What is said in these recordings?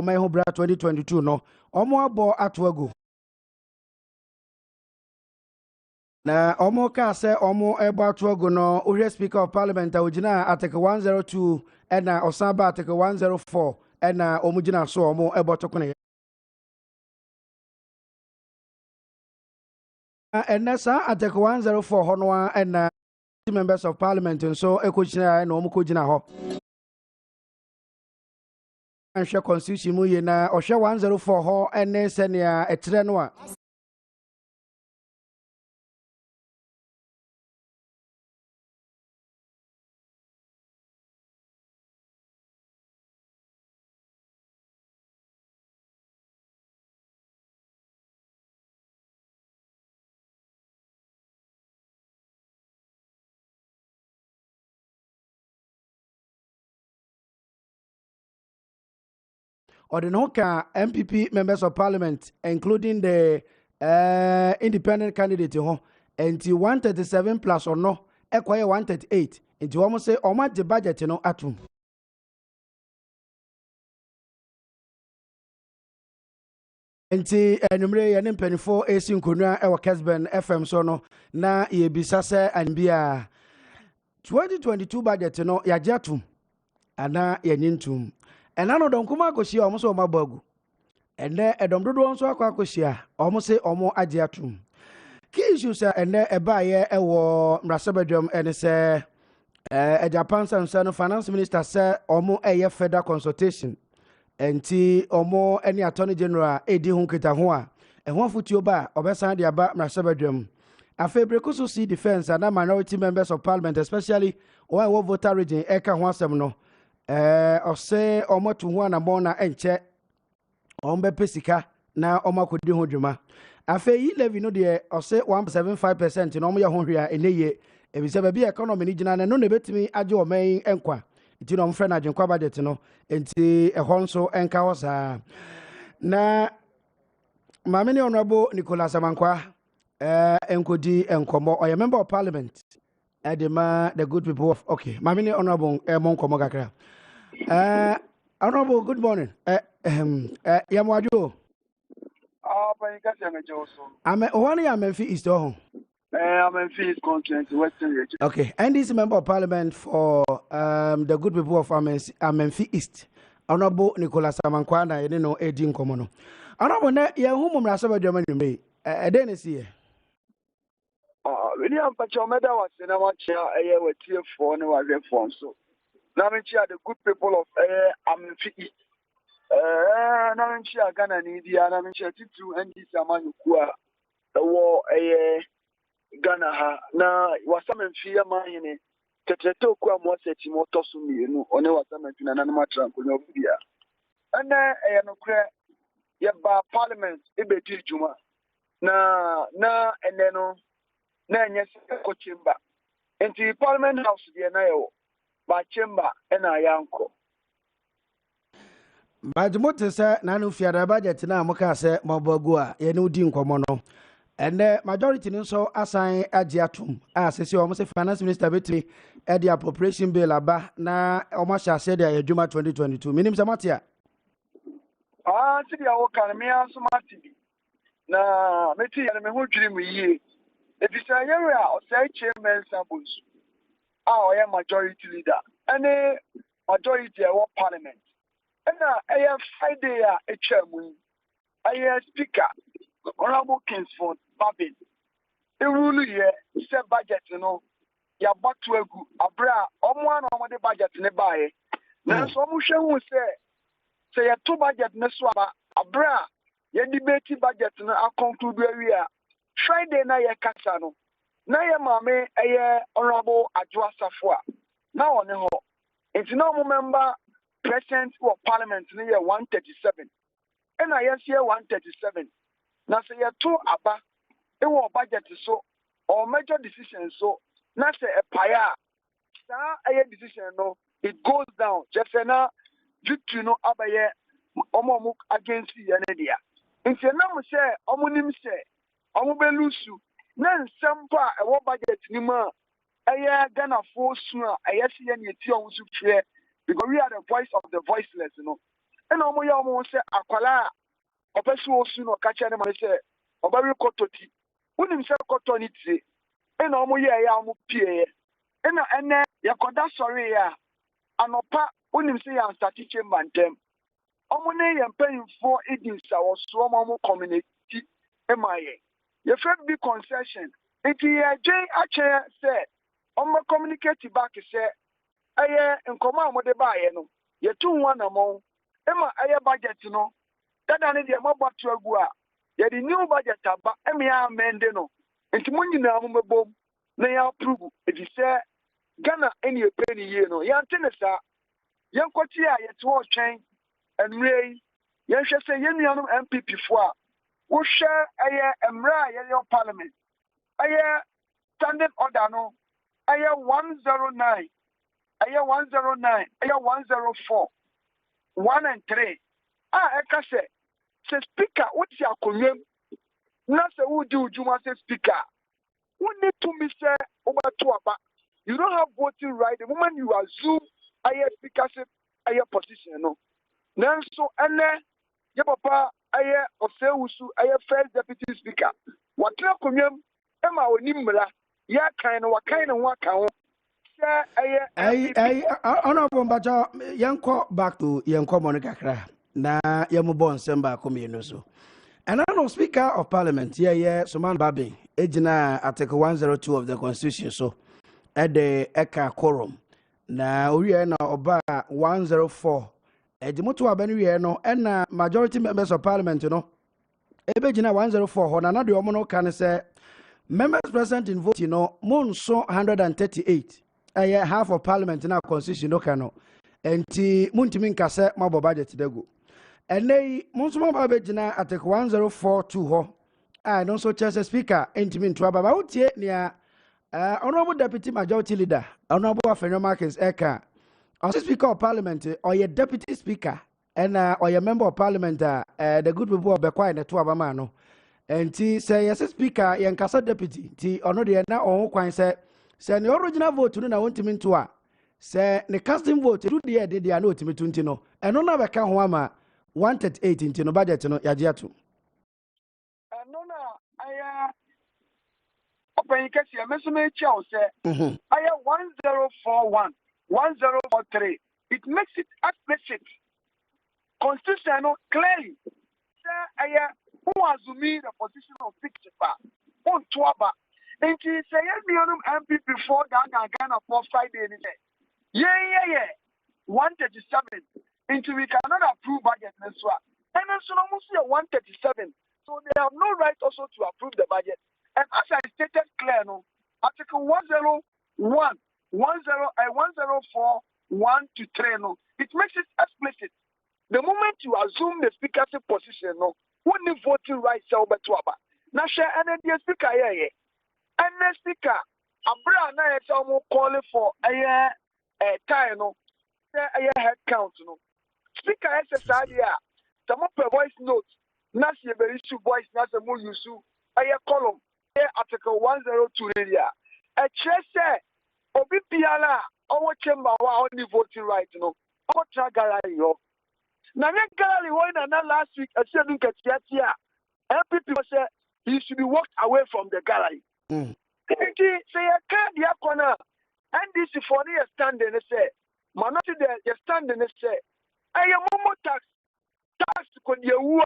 my home 2022 no. Omo abo atwago. Na omo ka se omo ebo atwago no ohwe Speaker of Parliament awugina Article 102 ena osaba Article 104 ena omugina so omo ebo tokone. And that's Article 104 Honwa and members of Parliament and so Ekochina and Omukojina Ho. And share constitution muyena or share 104 ho and then send ya a trenwa. Or the Noka MPP members of Parliament, including the independent candidate, until 137 plus or no, acquire 138. Into almost say, or much the budget, atom. Nti enumere ye ne mpanifo esi nkonua e Kessben FM so no na ye bisa se anbia 2022 budget no ya jatum ana ye nyintum ena no don kuma akohia omo so mabagu ene edom dodo nso akohia omo se omo agiatum ki issues ene eba ye ewo mrasabadwam ene se Japan san finance minister se omo eye federal consultation enti omo any attorney general edi hu kita ho a ehon futuo ba obesan de aba mrasabadwam afebrekuso see defense and minority members of Parliament especially when voter region eka ho asem no ose omo to ho na mo na enche ombe pesika na omo akodi ho dwuma afe yi levy no de ose 1.75% no omo ye ho hwea eneye ebise ba bi economy ni gina na no na betimi age oman enkwa nti no mfre na agyenkwa budget no enti ehon nso enka ho saa na mamene honorable Nicholas Amankwa enkodi enkomo or a member of Parliament edema the good people of okay mamene honorable monkomo kakra honorable good morning yamwajo but you can't say me Johnson. I'm one ya Memphis East oh I'm in Phoenix Constituency, Western Region. okay and this member of Parliament for the good people of Memphis East honorable Nicholas Amankwa na you know edi nkomo no honorable na ye hu mumrasaba dwama nyumbe eden see Really, I'm patch meda was in a watch here with TF4 and was reform. So now I'm the good people of Amfi. Now I'm Ghana and India, and I'm to and this Amanukua, the war Ghana. Now, was some fear mine. Teteto kwa mwase timoto sumi no one was some and animal tranquil no fear. And then no crack ba Parliament ebeti juma na and then na nyɛ ko chamber enti Parliament House de na yo ba chamber na yanko Badmote say na no fiada budget na amoka say mabagu a ye no di nkomo no and majority nso assign agiatum asese o mo say finance minister betri e the appropriation bill aba na o ma sha say the adwuma 2022 minim say matia ti dia wo kan me aso mati na meti ya me ho dwiri mu yie if you say area or say chairman samples our majority leader any majority of Parliament and Friday a chairman a speaker honorable Kessben Babin the rule here say budget no ya batu egu abra omo na omo de budget ne bae na so mo hwe hu say ya to budget ne so abra ya debate budget na a conclude area Friday na ye kasa no na ye mame honorable Adwa Safwa na one ho it's no member president of Parliament na ye 137 and I yes here 137 na say ye two aba e wo budget so or major decision so na say a paya sa decision no it goes down just na victory no abaye omo against ye na dia nti na mo say omo nim say omo belusu na nsampa e wo budget ni ma Ghana for su a yes ye na ti on su frɛ because we are the voice of the voiceless no And almost say Aquala, or Pessu no catch any man say, or Barry Cototi, who himself cotonity, and almost yamu pie, and Yakoda sorry ya, and Opa, who himself start teaching bantem. Omone yɛn mpanyinfoɔ edi nsawɔsoɔ ma ɔmo community ɛma yɛ. Yɛfrɛ bi concession. Nti yɛgye akyɛ sɛ ɔmo communicate back sɛ ɛyɛ nkɔmɔ a wɔde baayɛ no yɛtu ho anamɔn ɛma ɛyɛ budget no dada ne deɛ mɔbɔ to agu a yɛde new budget aba ɛma yɛ amende no nti mo nyinaa mo mɛbom na yɛ approve efi sɛ Ghana ɛne yɛpɛ ne yie no yɛnte ne saa yɛnkɔte a yɛte hɔ twɛn ɛnure yɛnhwɛ sɛ yɛn nuanom MPP foɔ a wohwɛ ɛyɛ mmerɛ a yɛyɛ parliament ɛyɛ standing order no ɛyɛ 109 ɛyɛ 109 ɛyɛ 104 1 and 3 a ɛka sɛ speaker wote akonnwam na sɛ wodi udwuma sɛ speaker wonni tumi sɛ wobɛto aba. You don't have voting right the moment you assume ɛyɛ speakership ɛyɛ position no. Nanso ɛnɛ yɛ papa ɛyɛ ɔsɛwusu ɛyɛ first deputy speaker watena akonnwam ɛma oni mmara yɛakan no wakan ne ho aka ho sɛ ɛyɛ honorable Mbacha yɛnkɔ back to yɛnkɔ mɔ no kakra na yɛmobɔ nsɛm baako mmienu so ɛna no speaker of parliament yɛyɛ Suman Babin egyina article 102 of the constitution so ɛde ɛka quorum na owie na ɔba 104 Edimoto abani no and majority members of parliament no ebegina 104 ho na na de omo no kan say members present in vote no mon so 138 half of parliament na constitution no kan no enti muntimi nkase mabo budget dago enei mon so mabo abegina article 1042 ho no so chair speaker entimi nto aba ba wotie nia honorable deputy majority leader honorable Afenyo Markins eka as Speaker of Parliament or your Deputy Speaker and or your Member of Parliament, the good people of Bequai and the two Abamano. And T say, yes, Speaker, young Casa Deputy, T or no, they are now on quite say the original vote to know want to mean to her. Say the casting vote to the idea they are no to me to know. And on our account, Wama 138 into no budget no Yajiatu. No, I open case here, Mr. Chow say, I have 1041. 1043. It makes it explicit. Constitution clearly. Who has me the position of fixer? On Twaba. And he say, MP before that Ghana for Friday. Yeah. 137. Until we cannot approve budget. And also almost 137. So they have no right also to approve the budget. And as I stated clear, Article 101. 104 1 to 3 no. It makes it explicit. The moment you assume the speaker's position no, only voting rights are over to aba. Now share any speaker here. Any speaker, Abra na yesa calling for a time no, a head count no. Speaker SSR here. Some of the voice notes. Na see very issue voice na some more use a column. Article 102 area. A chair Obi Piala, our chamber, our only voting right, our gallery. Now, gallery, last week, I said, look at here. MPP said he should be walked away from the gallery. Say, I can't be a corner. And this is for the standing, say, Manati, the standing, say, I am more tax could you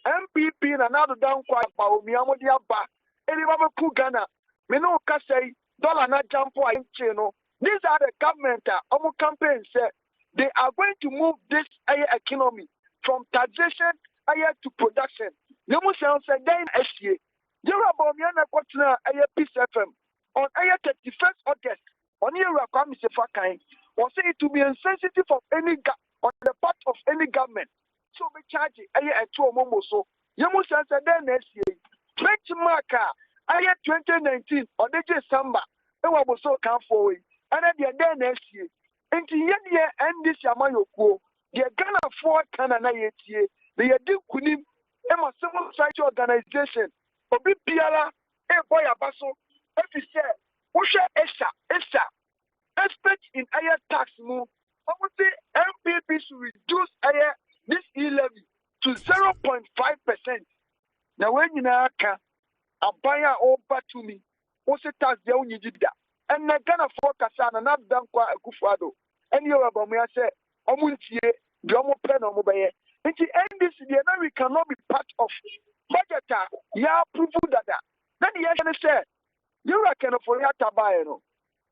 MPP and another down quite about me, I'm on the upper. And if I'm a Kugana, me no can say, dollar not jump for channel. These are the government our campaign said they are going to move this economy from taxation to production. You must say then SCA. You are about me and Peace FM on 31st August on your committee for kind or say it to be insensitive of any on the part of any government. So we charge it a 2 momo so you must say then SCA. Benchmark 2019 on the December, and what was so come forward. And then next year, and the year and this Yamayoko, the Ghana 4 Canada year, the Yadu Kunim, Emma Civil Society Organization, Obi Piala, a boy Abaso, if you say, Usha Esa, expect in higher tax move, I would say MPP should reduce higher to 0.5%. Now when you know a buyer over to me, what's it as the only did that? And I gonna focus on another done quite a kufado. And you have me, I say, Omuntie, Jomo Pen or Mobile. And the end this year, now we cannot be part of budget. Yeah, prove that. Then the end said, you reckon for your tabayano.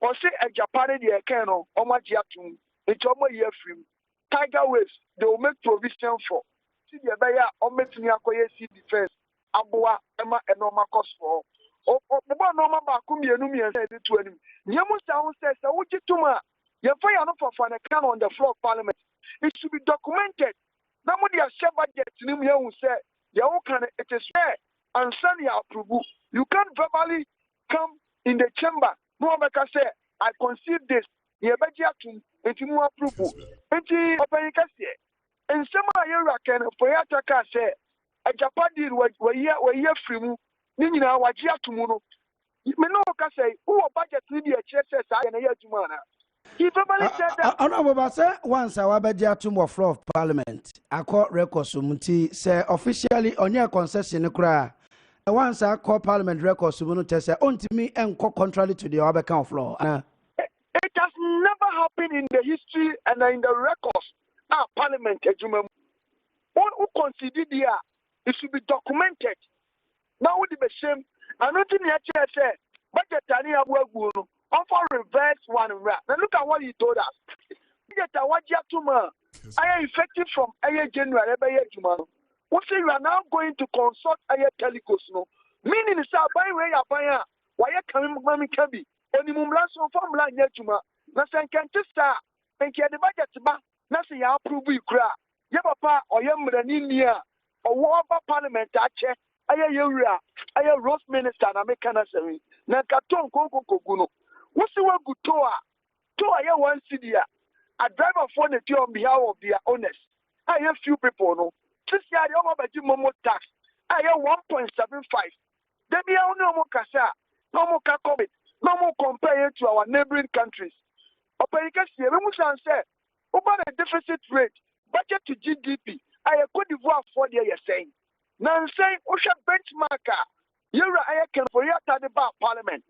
Or say a Japan, the Ekano, or my Jatum, it's almost year free. Tiger Waves, they will make provision for. See the Baya, or make me acquire sea defense, Abua, Emma, and Norma cost for. Oh, the one Norma Bakumi and Numi and said it to him. Yamusa says, I want you to ma. Your fire no for fun on the floor of Parliament. It should be documented. Nobody has shared budget to him who said, Your can it is fair and send your approval. You can't verbally come in the chamber. No one can say, I conceive this. You better to more approval. And some of you can for your attacker say, a Japan deal where you free move. Nina, what you have to mono. You may not say, who budget media churches I and a year to mana. He verbally said that. Honorable sir, once our budget to floor of Parliament, I call records sumuti say officially on your concession cry. Once I call Parliament records sumuti say on to me and contrary to the other count floor. It has never happened in the history and in the records. Parliament, who considered there, it should be documented. Now with the same, I don't think the say, but the Tania work will offer reverse one rap. Now look at what he told us. I am effective from January every year. What say you are now going to consult telecos? No, meaning it's a by way of buyer. Why are coming, Mammy Cabby? Only Mumlaso from Lanyatuma. Nothing can just start. Thank you, the budget. Nothing I approve you cry. Yabapa or Yamraninia or Waba Parliament. I am Rose Minister and American Assembly. Nakaton Koko Koguno. What's the one good toa? Toa, I one city. A driver for the on behalf of their owners. I have few people. No, this year, I have a Momo tax. I have 1.75. Then we are no more Kasa, no more Kakobit, no more compared to our neighboring countries. Opericas, we must say, over the deficit rate, budget to GDP, I have Cote d'Ivoire for the year saying. Now say, Osha benchmarker, you're I can for your Taliban Parliament.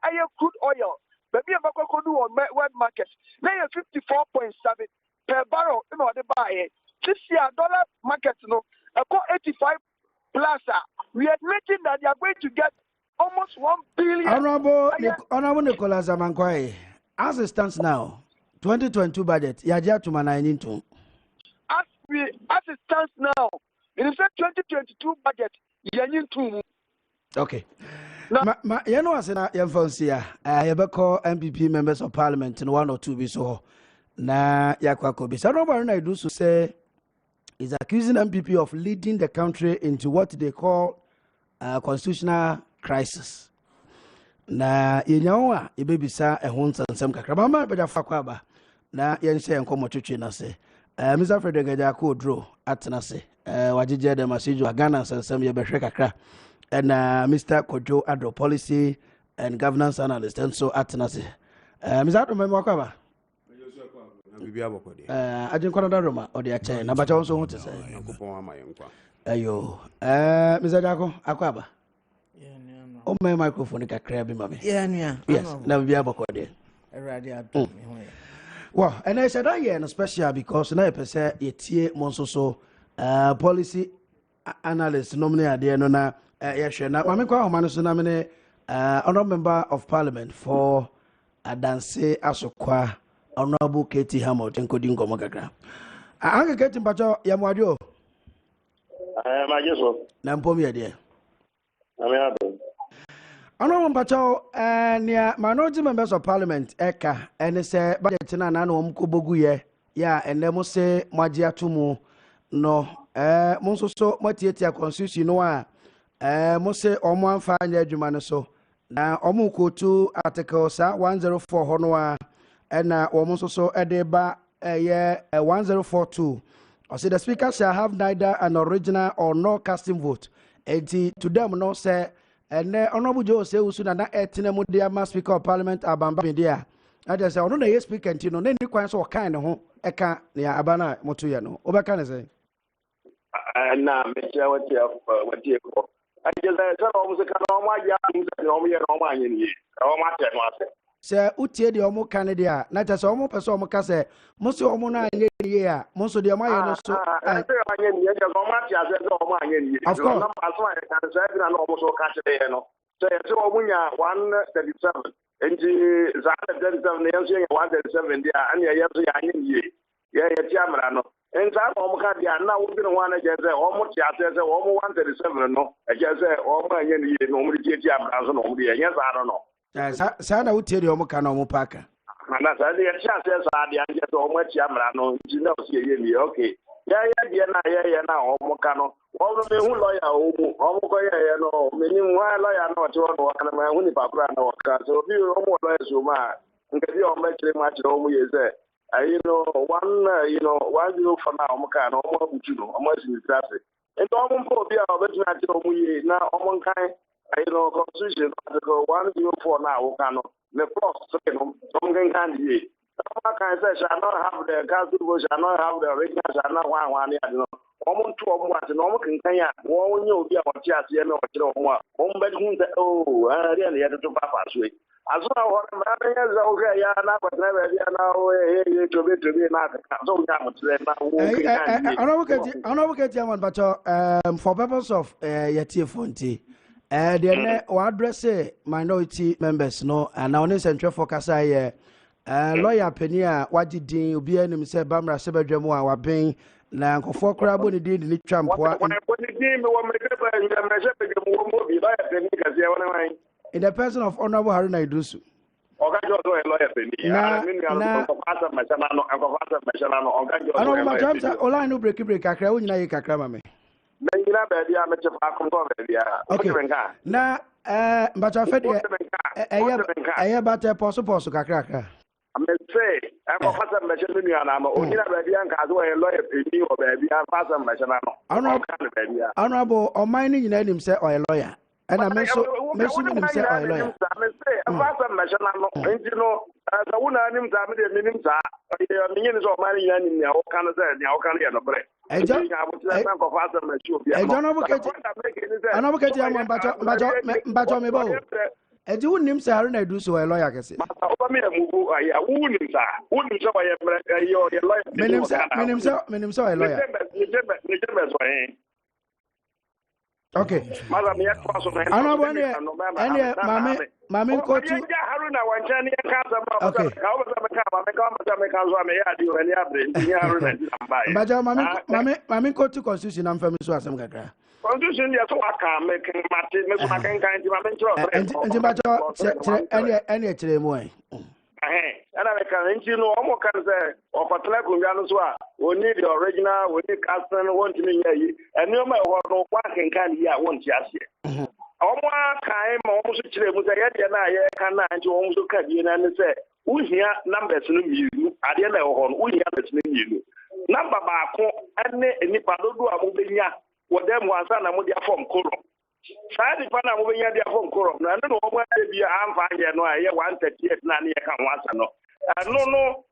I have crude oil, but we have a cocoa on wet market. Now you 54.7 per barrel in order to buy it. This year, dollar market, no, about 85 plus. We are admitting that they are going to get almost 1 billion. Honorable Nicholas Amankwai, as it stands now, 2022 budget, Yaja to Manainin to. As it stands now, in the 2022 budget, Yanin to. Okay. You know, as I have called MPP members of Parliament in 1 or 2 weeks so. Na Akuoko Kwarteng. So Robert I do say is accusing MPP of leading the country into what they call constitutional crisis. Na yenyawa ibebisa ehunsa nsem kakra. Mama be da fakwaba. Na yense enkomo twetwe na se. Mr. Frederick Ajako Odro atena se. Wajije de message wa Ghana nsem ye behwe kakra. And Mr. Kojo Adro policy and governance analyst and so atena se. Mr. Remember kwaba. Adwenkyere Roma or the chain. But I also want to say, Ayo, Mr. Jaco, Aquaba. Oh, my microphone, a crabby mommy. Yes, never be able to. Well, and I said, I am special because now I say it's here, Monso, policy analyst, nominee at the end of yes, now, Mamma Manusonamine, honorable member of parliament for Adanse Asokwa. Honorable Katie Hamilton coding Gomagagra. I can get him, but Yamadio. My usual. Nampomia, dear. Honorable Pacho, near minority members of parliament, Eka, and they say, but it's an anonymous Kuboguye, ya, and they must say, Majia Tumu, no, Monso so, Matiatia constitution, no, must say, Oman fine, Jumano Now, Omuko 2 articles 104 Honora. And almost also a deba 1042. I say the speaker shall have neither an original or no casting vote. And to them no say and honorable Joe say usu na 18 mudia speaker of parliament abamba media. I just say no na speaker ntino na ni kwan so kind ho eka ne abana moto ye no. Obeka ne say na metia what you call. I just said almost a kind of my young no man in ye. Oh, my ten. Sir, utie the omo Canada, not as omo person omo kase, Musu omo na nye ye, Musu the omo no so. Of course. So 137. And the 137 137 there, and yeah, Tiamrano. And that now we're going to want to get almost 137. No, I just say, oh, my, normally get Tiamrano, yes, I don't know. Sana utie the omo kana omo paka. And that's the chances are the answer to much Yamrano, you know, okay. Yeah, now, Omocano. All the men who lawyer, Omokoya, no, meaning why lawyer not to one and my only background or car. So if you almost lawyers who are, and get your much home is there. One you for now, Omocano, almost in the traffic. And Omon Pobia, but now Omon kind, constitution, article 104 now, Ocano, the cross, some can be. Can say shall not have the council, shall not have the original, shall not one, almost 2 months, and almost can say, one you be about just, home bedroom, oh, I really had to pass way. As well, what I'm okay, now, but never now, to be not I know get Yaman, but for purpose of Yatia Fonte. The address minority members, no, and now central focus lawyer Penia, what did you be any say Bamra Sebedremo, our being Nanko Crabo, did in Trump. In the person of Honorable Haruna Idusu. I know break Kakra, Kakramame. Okay. Now, but I fed I about a possible Kakra. I may say, I'm a person mentioning you, and I'm only a baby and can do a lawyer, or baby, and pass a mention. Honorable or mining in himself or a lawyer. And I mentioned himself or a lawyer. I may say, a person mention, as a woman, I'm the minimum, millions of money in your Canada, your Canada, break. I don't know. I do name Sarah do so a lawyer can say. Okay. Mammy, coach. Okay. Mammy, coach to constitution. I'm from Swasam. Constitution, yes, I can make any way. And I can, almost can say, or for Telegram, we need the original, we need Kessben, want to me, and no matter what, no one can hear, won't just here. Almost time, almost a chile was a yet, and I can almost cut in and say, we hear numbers in you, I didn't know, we hear the you. Number back, and any Padodu Amubinia. What them was an amodia from Corum. Sadi Pana moving at their home Corum. I don't know what they be. I'm fine. No, I 138 9 can once. No,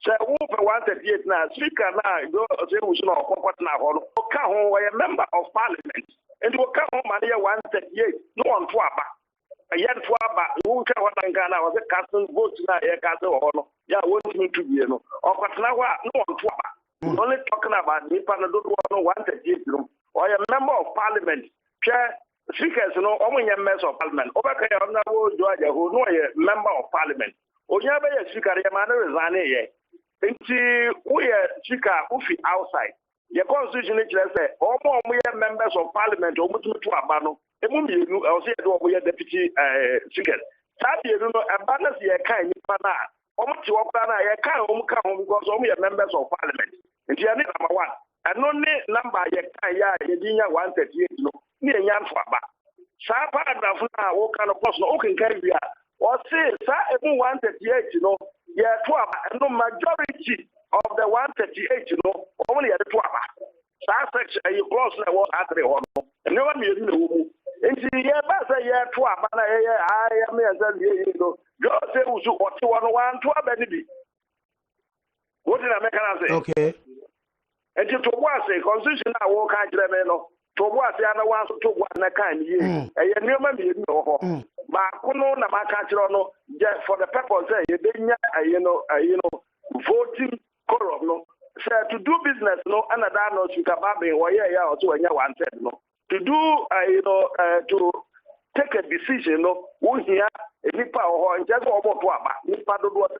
say who 138 now. Speaker now, go say we should not what now. Okaho, a member of parliament. And to Okaho, Maria 138, no one for a yet for who can what Ghana was a custom vote now, a castle or no. Yeah, want me to be no. Or what now, no one for only talking about Nippon, don't want 138 room. Or a member of parliament, chair, speakers, only a member of parliament. Over here, Georgia, who know a member of parliament. Or you have a speaker, a man is until we are speaker, Ufi outside. The constitution is say, all more we are members of parliament, or to Abano, a movie, I'll say, we are deputy speaker. Sabi, a balance here kind of mana. Almost to Okana, I can't come because only members of parliament. And you are number one. And only number ya Yedinia 138 no near Yan Faba. Sa paragraph now, what kind of person can carry ya? Or say, Sa 138, yeah, no majority of the 138, only at the Twaba. Sa section, you close now, what at the one, and no one in the room. And see, yeah, but yeah, Twaba, I am as you say, what you want, 12, baby. What did I make? Okay. And to was a constitution I walk out to was the other ones to one kind year. And you never be no. But Kuno Namakachrono, for the purpose, voting quorum, no. So to do business, no, and that knows you can be or to any one said, no. To do, to take a decision, no, who here, a nipa or just over to a nipa do what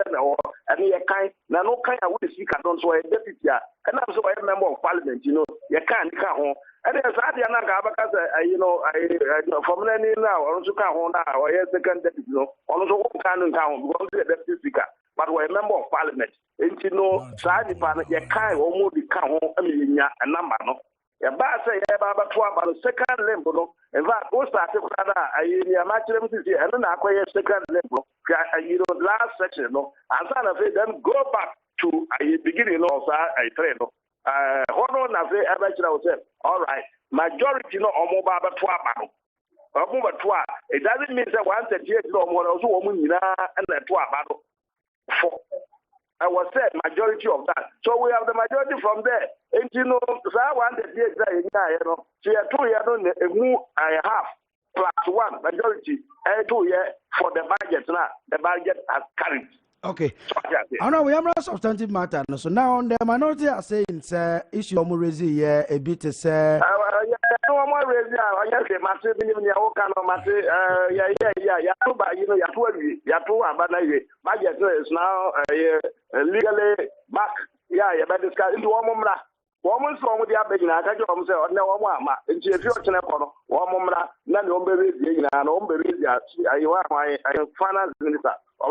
and you kind, no kind of way speak at so a deputy, and I'm so a member of parliament, you can't come home. And there's Adiana because, from any now, also come home now, or a second deputy, also can't come home, because the deputy speaker, but we're a member of parliament. And you know, Sadi Pan, you can't almost come home, a number, no. A bar say, about the second limbo, and that goes back to I match them to see, and then I acquire second limbo, last section, no. And then go back to a beginning of a train. Hold on, I say, all right, majority no mobile it doesn't mean that once a year, no more, also woman, and the 2 battle. I was said majority of that. So we have the majority from there. And you know, so I wanted to so you 2 years on a half plus 1 majority, and 2 years for the budget now. The budget has carried. Okay. I know we have a substantive matter. So now the minority are saying issue of Murezi a bit to say. Budget is now legally back. Yeah, but this guy into woman's from the abbey. I can't say, no, mamma, and she is your channel. Woman, none of the and I finance minister. I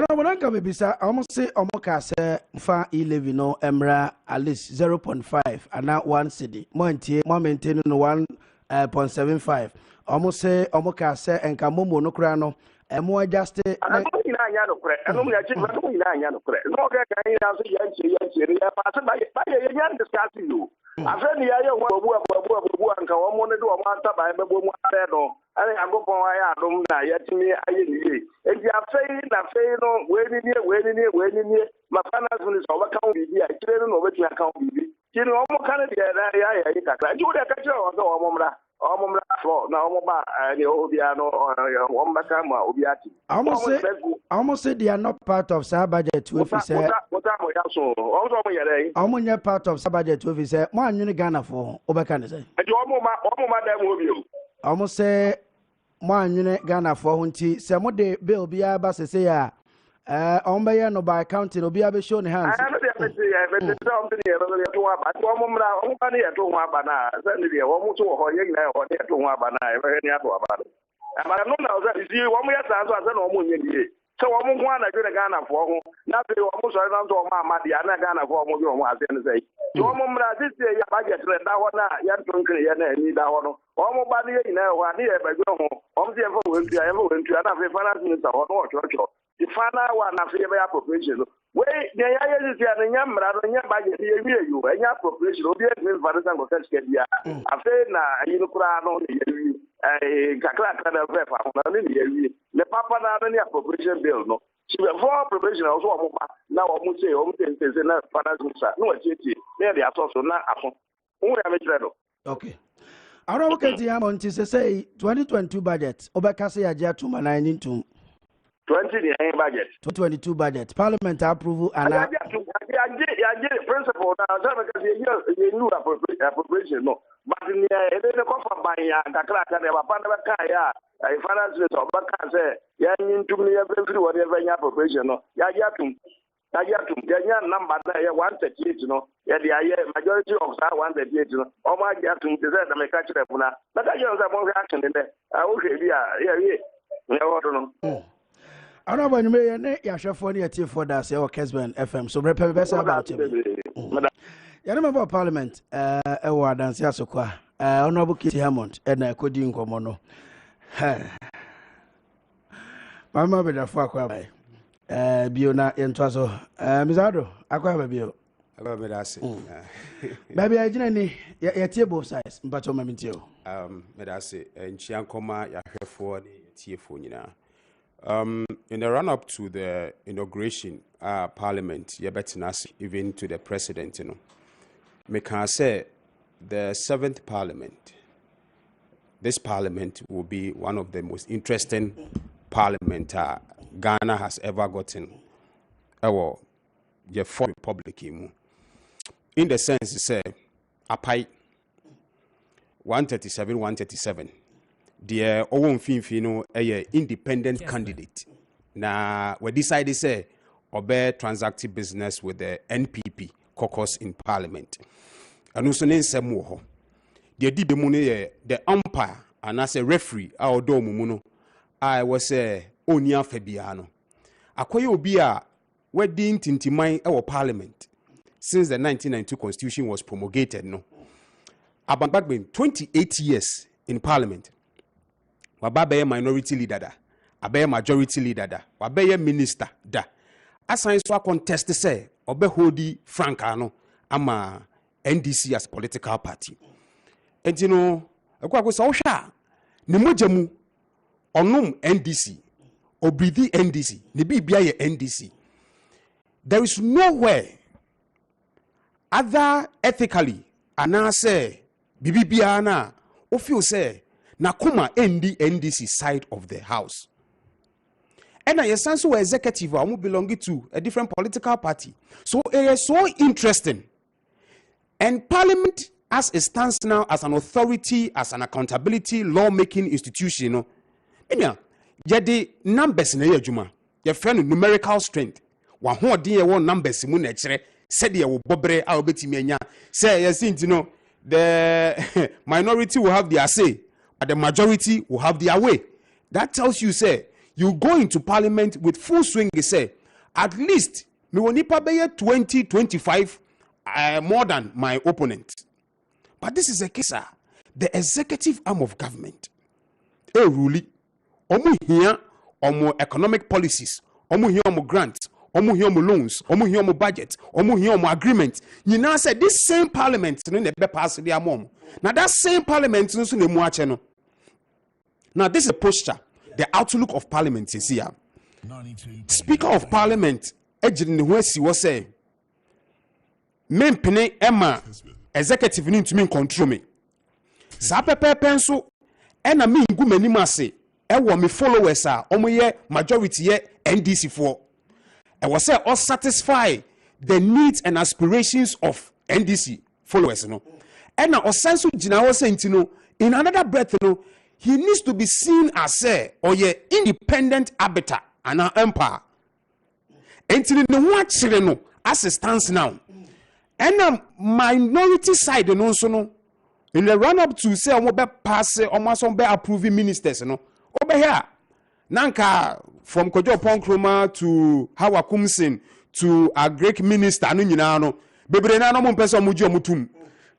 don't want to come beside almost say Omokase far 11 no Emra at least 0.5 and now 1 city. More maintaining 1.75. Almost say Omokase and Kamumo no crano and more adjusted. I don't know. I said, the idea was and come on to do a master by the woman. I go for my room now, yet to me, I didn't. If you are saying that, waiting here, my finance is overcome. I don't know what you account. You know, almost kind of the idea. I do that. I don't know. I almost say they are not part of Sa budget. Almost part of Sa budget. If you say, "Man, you Ghana for Obakan say." Almost say, "Man, you Ghana for Hunti." Some of the bill be able to say, on no by counting, will be able to show hands. So I'm going to Ghana for not the almost I don't know my Ghana for say. So I'm this year, budget, that one, young need that one. Almost by the year, by go home. Almost ever went to another finance minister or no church. The final one of the appropriation. Wait, the IS is a young budget here, you, and your appropriation will be a good for the Kessben. I said, you look around on the the Papa any appropriation bill, no. She will for appropriation also now almost say okay. I don't look at the amount to say 2022 budget. Obakase Aja to manage into 20 budget. 2022 budget. Parliament approval and I get principle now because you knew appropriation, no. But in the cover by Kakra and Panama I finance it or Baka say, to me every whatever appropriation, no. Yayatum, the number 138, no. Yeah, the majority of that 138, no. Oh my God, to desert the catch up now. But I just have more action in there. I will say, yeah. I don't know when you may have for the for that say Kessben FM. So prepare best about it. You remember Parliament, Ewa Dancy Asokwa, Honorable Kitty Hammond, and I could in Comono. My mother, the fuck, Biona and Twazo, Mizado, Aqua Bio. Baby, I didn't hear both sides, but on my Medasi, and Chiancoma, ya for the Tiafonina. In the run-up to the inauguration, Parliament, even to the President, me can say the 7th Parliament, this Parliament will be one of the most interesting Parliament Ghana has ever gotten. The fourth Republic. In the sense, say, Apai 137. The Owen Finfino, a independent candidate. Now, we decided say, obey transactive business with the NPP caucus in Parliament. And also, name Samuho. The umpire and as a referee, our domuno, I was a Onia Fabiano. Akoye Obia, wedding tintimai our Parliament since the 1992 Constitution was promulgated. No, about back been 28 years in Parliament. Wababe minority leader da, abe majority leader da, wabe minister da. Asan so contest say obe hodi Frankano ama NDC as political party. And you know, Akuoko sa ohwa ne mojamu onum NDC, obridi NDC, ne bibia ye NDC. There is nowhere other ethically anase bibia na o feel say Nakuma NDC side of the house. And I sense so executive who belonging to a different political party. So it is so interesting. And Parliament, as it stands now as an authority, as an accountability, lawmaking institution, you the numbers in the juma, your friend numerical strength. One who dear one numbers in nature said you will bobre our betty mania. Say, yes, you know, the minority will have their say. The majority will have their way. That tells you, say, you go into Parliament with full swing, say, at least, me wonipa beye 20, 25 more than my opponent. But this is a case, the executive arm of government. Really, omu here, omu economic policies, omu here, omu grants, omu here, omu loans, omu here, omu budget, omu here, omu agreement. You now say this same Parliament, now that same Parliament, now, this is a posture. The outlook of Parliament is here. Speaker of Parliament, Ejin Wesi was saying, "Men pene Emma executive need to mean control me. Sapepe penso, ena me ngu menima se, ewo me followers are omoye majority ye NDC for. I was say all satisfy the needs and aspirations of NDC followers. No, ena osenso jina was saying, in another breath, he needs to be seen as or ye independent arbiter and an empire. Until the one as it stands now. And a minority side no so in the run up to say omobe pass almost on be approving ministers no. Over here. Nanka from Kojo Ponkroma to Hawa Kumsin to a Greek minister no nyina no. Bebre na no mo pese omuji omutum.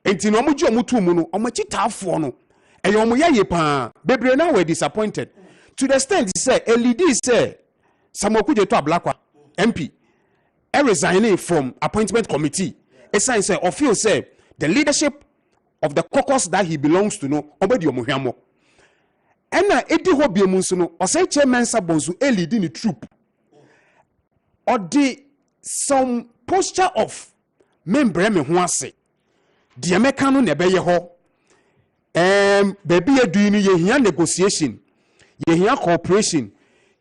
Enti no omuji omutum no omachi tafo no. And Bebre now were disappointed to the extent he said, LED said, Samoku to Blakwa MP, resigning from appointment committee. A sign said, or feel said, the leadership of the caucus that he belongs to know, Obedio Muhiamo. And now, Edi Hobi Munsuno, or say Chairman Sabonzu, LED in the troop, or the some posture of member me who say, the American nebeye ho. Baby, you doing ye negotiation, ye here cooperation,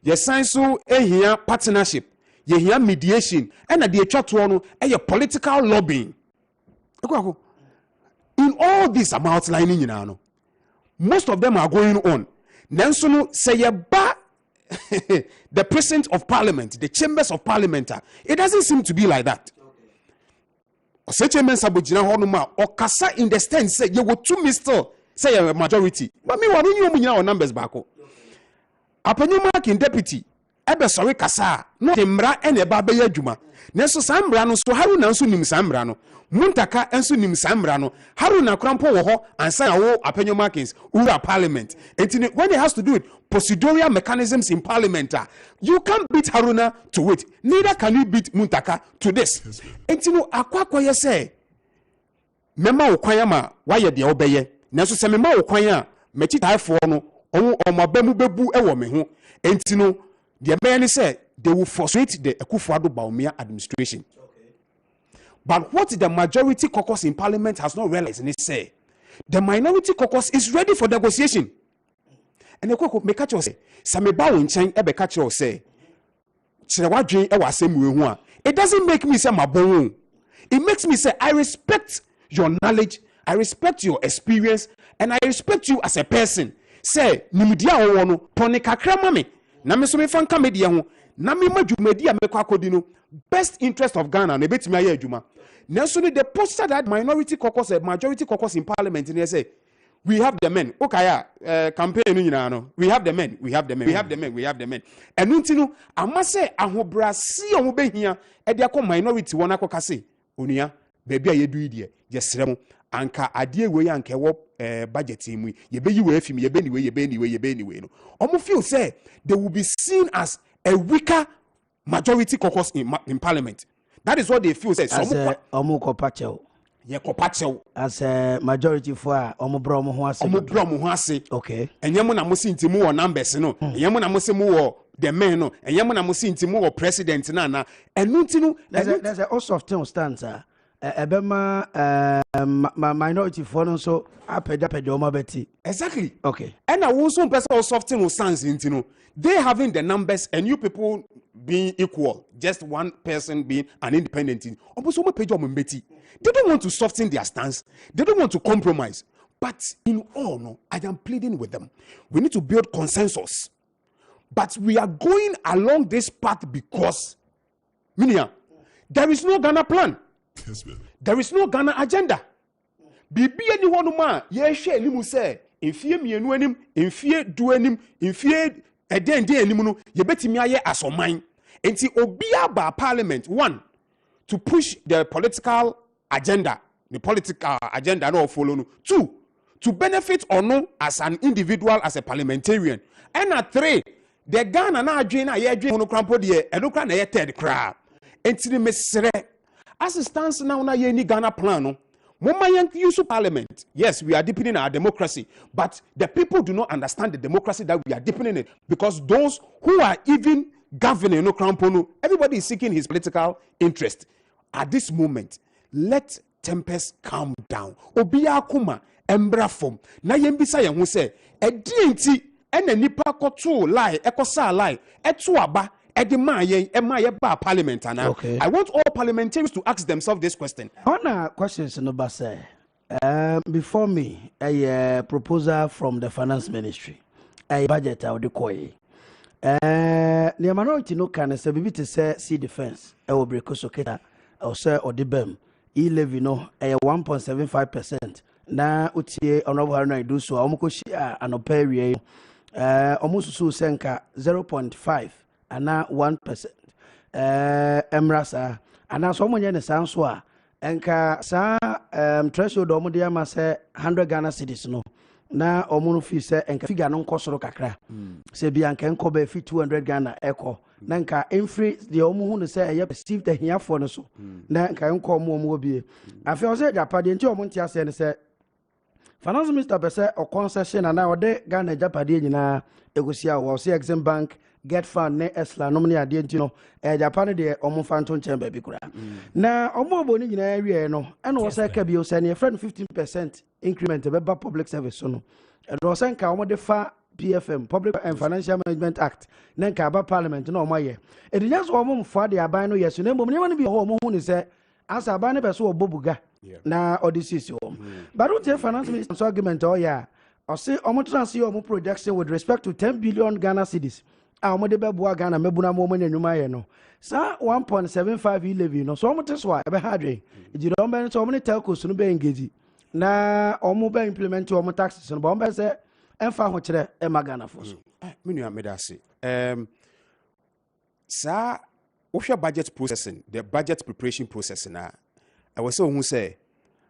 ye sign so here partnership, ye here mediation, and at the chat one a political lobbying. In all this I'm outlining, you know, most of them are going on. Nansono say ba the president of parliament, the chambers of parliament. It doesn't seem to be like that. Chairman Sabujina Honuma or Kasa in the sense say you were too Mr. Say a majority, but me want you numbers back. Apenyuma in deputy, ebe sorry kasa, no temra ene babe juma. Neso sambrano so haruna nso nim sambrano. Muntaka enso nim sambrano. Haruna krampo wo ho ansa ya wo apenyuma kins ura parliament. Entini when it has to do with procedural mechanisms in parliament, you can't beat Haruna to it. Neither can you beat Muntaka to this. Entino Akuoko ye say mema okwanyama waye de obeye. Nanso se mema okwanya mechi taifo no omo abamu bebu ewo me ho. Entino the man said they will frustrate the Akufo-Addo administration. But what the majority caucus in parliament has not realized in it say, the minority caucus is ready for negotiation. And the Akuoko make catch say, Sameba Winchen ebe catch say, it doesn't make me say my bone. It makes me say I respect your knowledge, I respect your experience, and I respect you as a person. Say, Nimudia Owono, Pone Kakra Mame, Namisome Fanka Media, Nami Majumedia Mekwakodino, best interest of Ghana, Nebet Maya Juma. Nelson, the poster that minority caucus, majority caucus in parliament, and they say, we have the men. Okay, campaign, we have the men, we have the men, we have the men, we have the men. And Nuntino, I must say, Ahobra, see on Ube here, and they are minority, one akokase, Unia, baby, I do it, yes, Remo, Anka, Adia, way, and Kewop, budget team, ye be you with him, ye be anyway, ye be anyway, ye be anyway. Almost feel say they will be seen as a majority caucus in parliament. That is what they feel. Say, as Omuko Pacho. Yeah, Kopacho. As a majority for Omobromo Huase. Okay. And Yamuna Musin more numbers, no. Yamuna Musimu, the men, no. And Yamuna Musin more president, Nana. And Nuntinu, there's a also of town stanza. Ebema minority for so apedoma Betty. Exactly. Okay. And I also person soften stands into they having the numbers and you people being equal, just one person being an independent. They don't want to soften their stance. They don't want to compromise. But in all, no, I am pleading with them. We need to build consensus. But we are going along this path because, Minia, there is no Ghana plan. Kessben. There is no Ghana agenda. Bibi anyone ma ye share limu say infie mienu anim, infie du anim, infie eden anim no ye betimi aye asoman. Enti obia ba parliament, one, to push the political agenda, the political agenda no follow no. Two, to benefit or no as an individual, as a parliamentarian. And three, the Ghana na adwen na ye adwen no krampo de enokra na ye third cra. Enti ne mesere as it stands now, na ye Ghana plan no. Mama use parliament. Yes, we are deepening our democracy, but the people do not understand the democracy that we are deepening it because those who are even governing no crampono, everybody is seeking his political interest. At this moment, let tempest calm down. Obiya kuma embra form. Na yembisa ye hu say, e di enti ena nipa koto lie, ekosa lie, etu aba parliament. Okay. I want all parliamentarians to ask themselves this question. On questions no base. Before me, a proposal from the finance ministry, a budget out the koi. The minority no can say bibi to say see defense. I will break soketa or say or the bem. E-levy no a 1.75%. Na utie honorable Haruna do so. Omoko share an operi. Almost so senka 0.5. Ana 1%. Emrasa. Ana so many ne so a enka sa threshold omo de ama say 100 Ghana cedis no. Na omo no fi say enka figure no nkosoro kakra. Say bi anka enko be fi 200 Ghana eko. Na nka enfree de omo hu no say e perceive the here for no so. Na nka enko omo obie. Afi o say japade nti omo ntia say ne say finance minister be say o concession na ode Ghana japade nyina egosia wo say Exim Bank get fund ne esla no ne ade enti no Japan de omo fanton chamber bi kura na omo obo ni nyina wie no ene wo say ka bi o say ne friend 15% increment be ba public service so no e do say nka omo de fa PFM Public and Financial Management Act na nka ba parliament no omo ye e de just omo mfa de aban no yeso na mbom ne woni bi ho omo hu ni say asa aban ne be so obobuga na odisisi o but what the finance minister argument oh yeah o say omo trans your omo projection with respect to 10 billion Ghana cedis omo de beboa Ghana mebuna mo nyuma ye no sa 1.75 e-levy no so omo te so e be hadwe ejiro omo be so omo ne telcos no be engage na omo be implement omo taxes no omo be say emfa ho kire e ma Ghana for so menu amedase sa wo budget processing, the budget preparation process na I was so who say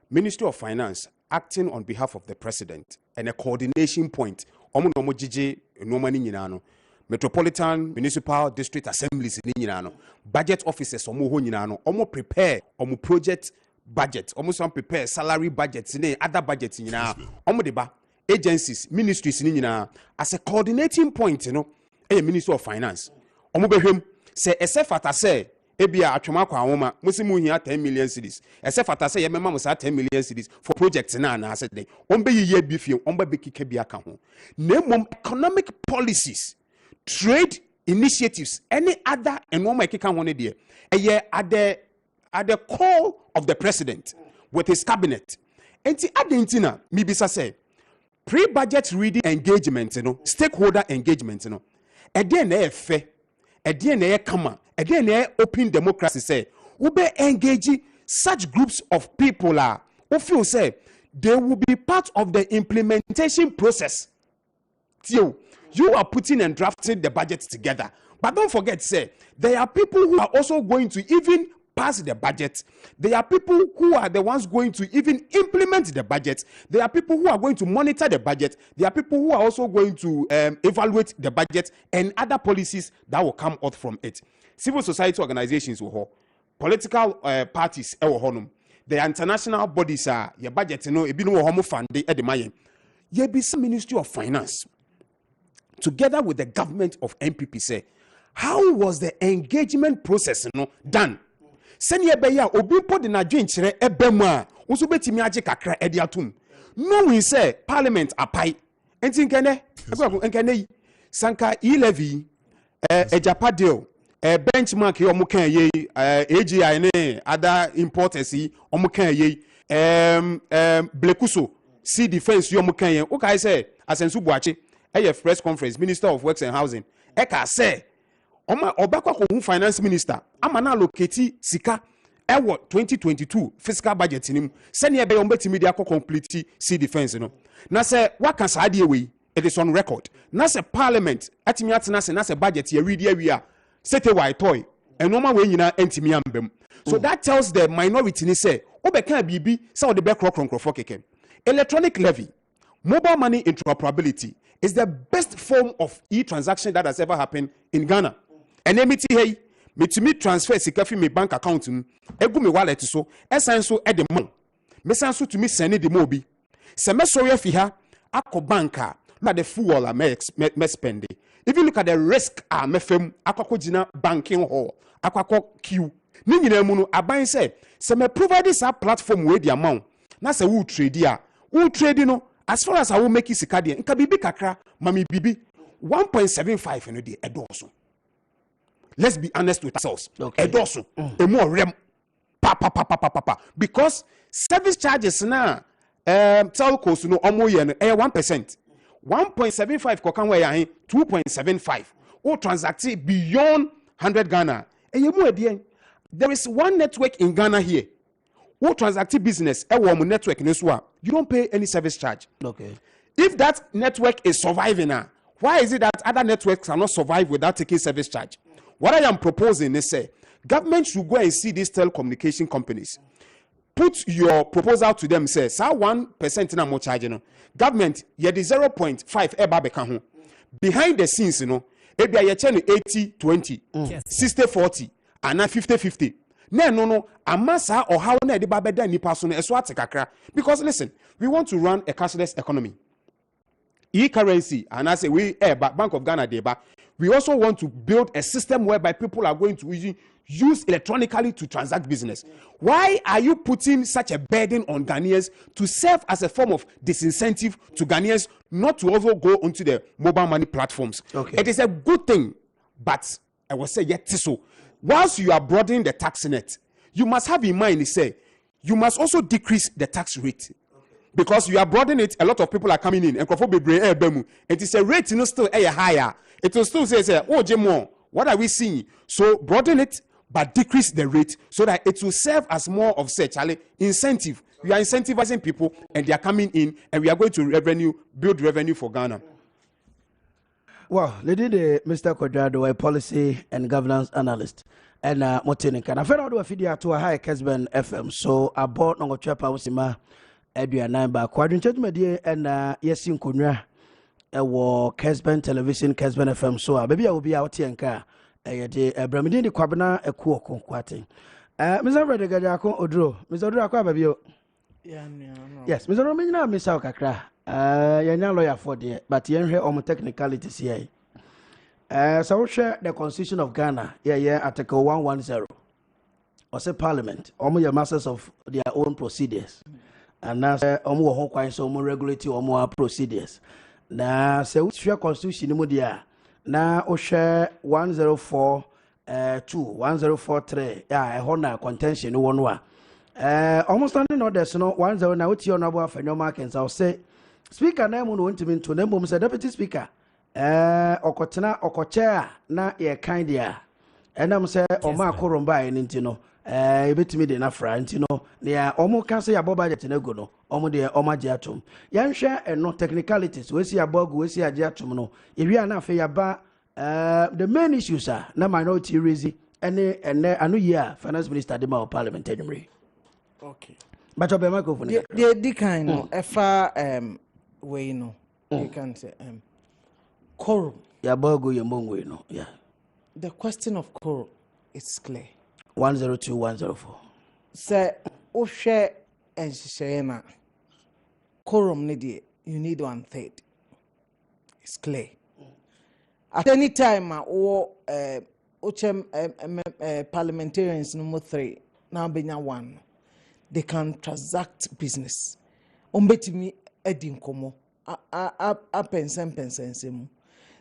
Ministry of Finance acting on behalf of the president and a coordination point omo no mo gigi no mani nyina no Metropolitan Municipal District Assemblies ni nyina no budget officers omo ho nyina no omo prepare omo project budget omo some prepare salary budgets ni other budgets nyina omo de ba agencies ministries ni nyina as a coordinating point no Ministry of Finance omo behwem se ese fata se ebia atwoma kwa awoma musimu hia 10 million cedis ese fata se ye mema mo sa 10 million cedis for project na na ase de ombe yiye bi fie ombe bekike bi aka ho na mom economic policies trade initiatives any other enwoma ekeka ho ne de eye at the call of the president with his cabinet enti adentina mi bisa say pre-budget reading engagement stakeholder engagement ede na efe ede na kama ede na open democracy say we be engage such groups of people who feel say they will be part of the implementation process. You are putting and drafting the budget together, but don't forget say there are people who are also going to even pass the budget. There are people who are the ones going to even implement the budget. There are people who are going to monitor the budget. There are people who are also going to evaluate the budget and other policies that will come out from it. Civil society organizations will political parties the international bodies are your budget ebi no homo fund e de mayen. Ye be some Ministry of Finance together with the government of MPP say how was the engagement process done? Senior beya obi po de na dwenkyere ebemu a wo so betimi age kakra e de atum no we say parliament apai enti nkene yi sanka e-levy ejapade benchmark yo mo kan ye AGI ne other importers yi o mo kan ye blekuso sea defense yo mo kan ye o kai say asensu buache press conference minister of works and housing e ka say obakwa ko finance minister ama na allocate sika ewo 2022 fiscal budget nim se ne be yombetimi dia complete sea defense no na se waka saade we it is on record na se parliament atimi atena se na se budget ye read ye a sete white toy enoma we nyina antimi ambem so that tells the minority ni say obeka bibi se o de be kronkronkrofo keke electronic levy mobile money interoperability is the best form of e-transaction that has ever happened in Ghana. And emiti hey me transfer sika fi me bank account egu me wallet so esan so e de mo me san so to me send the mo bi se me so fi ha akọ banka na the full me spend. If you look at the risk me fam akọ gina banking hall akọ queue ni nyina mu no aban se me provide this platform we the amount na se wo trade no as far as I will make it sika de nka bibi kakra mami bibi 1.75 no de edoso. Let's be honest with ourselves. Okay. Edoso, a more rem, because service charges now, telcos no omo yen 1%, 1.75 kokan we 2.75. O transact beyond 100 Ghana. There is one network in Ghana here. O transact business network you don't pay any service charge. Okay. If that network is surviving now, why is it that other networks cannot survive without taking service charge? What I am proposing is say government should go and see these telecommunication companies. Put your proposal to them. Say, 1% na more charging. Government, ye the 0.5 eba beka ho. Behind the scenes, ebi a ye 80-20, 60-40, and 50-50. No. Amasa or how na de babeda ni person eso atekakra. Because listen, we want to run a cashless economy. E-currency, and I say we Bank of Ghana deba. We also want to build a system whereby people are going to use electronically to transact business. Why are you putting such a burden on Ghanaians to serve as a form of disincentive to Ghanaians not to also go onto the mobile money platforms? Okay. It is a good thing, but I will say yet so. Whilst you are broadening the tax net, you must have in mind, you must also decrease the tax rate. Because you are broadening it, a lot of people are coming in and it is a rate still higher. It will still say, oh, Jemo, what are we seeing? So broaden it, but decrease the rate so that it will serve as more of incentive. We are incentivizing people and they are coming in and we are going to build revenue for Ghana. Well, lady Mr. Quadrado, a policy and governance analyst. And Motini can I found out a video to a high Kessben FM. So I bought no chapa usima Adwenkyere ba Kwadwenkyere media and yes in Kunya. Kessben television, Kessben FM. So, baby, I will be out here and car. Bramidini Kwabena, Akuoko Kwarteng. Mr. Redegajako Odro, Mr. Odro, baby. Yes, Mr. Romina, Miss Alcacra. You're not lawyer for dear, but you're here on technicalities here. So we share the Constitution of Ghana. Yeah, Article 110. Or say Parliament. Omo masters of their own procedures. And now say omo ho kwan so omo regulate omo procedures. Na say we share Constitution mu dia. Na we share 104 1043. Yeah, a na contention no one wa. Almost standing orders no 10 na uti honorable afenyo markings. I'll say speaker na mu no ntimi nto na mbom say deputy speaker okotena okoche na ye kind dia enam say oma akoromba en ntino ebetimi de na fra ntino na omo kan say abo budget na go no omo de oma je atom yanhwe eno technicalities we see abogu we see age atom no ewia na afa yaba the main issues are na minority raise ene anu year finance minister de ma parliament anyway. Okay, but obe microphone the kind no efa we no you can say quorum. Yeah, bogo yembongwe no. Yeah. The question of quorum is clear. 102, 104. Say, o share and shayna quorum need you need 1/3. It's clear. At any time, parliamentarians number 3 now benya 1, they can transact business. Umbetimi edin komo a pensen.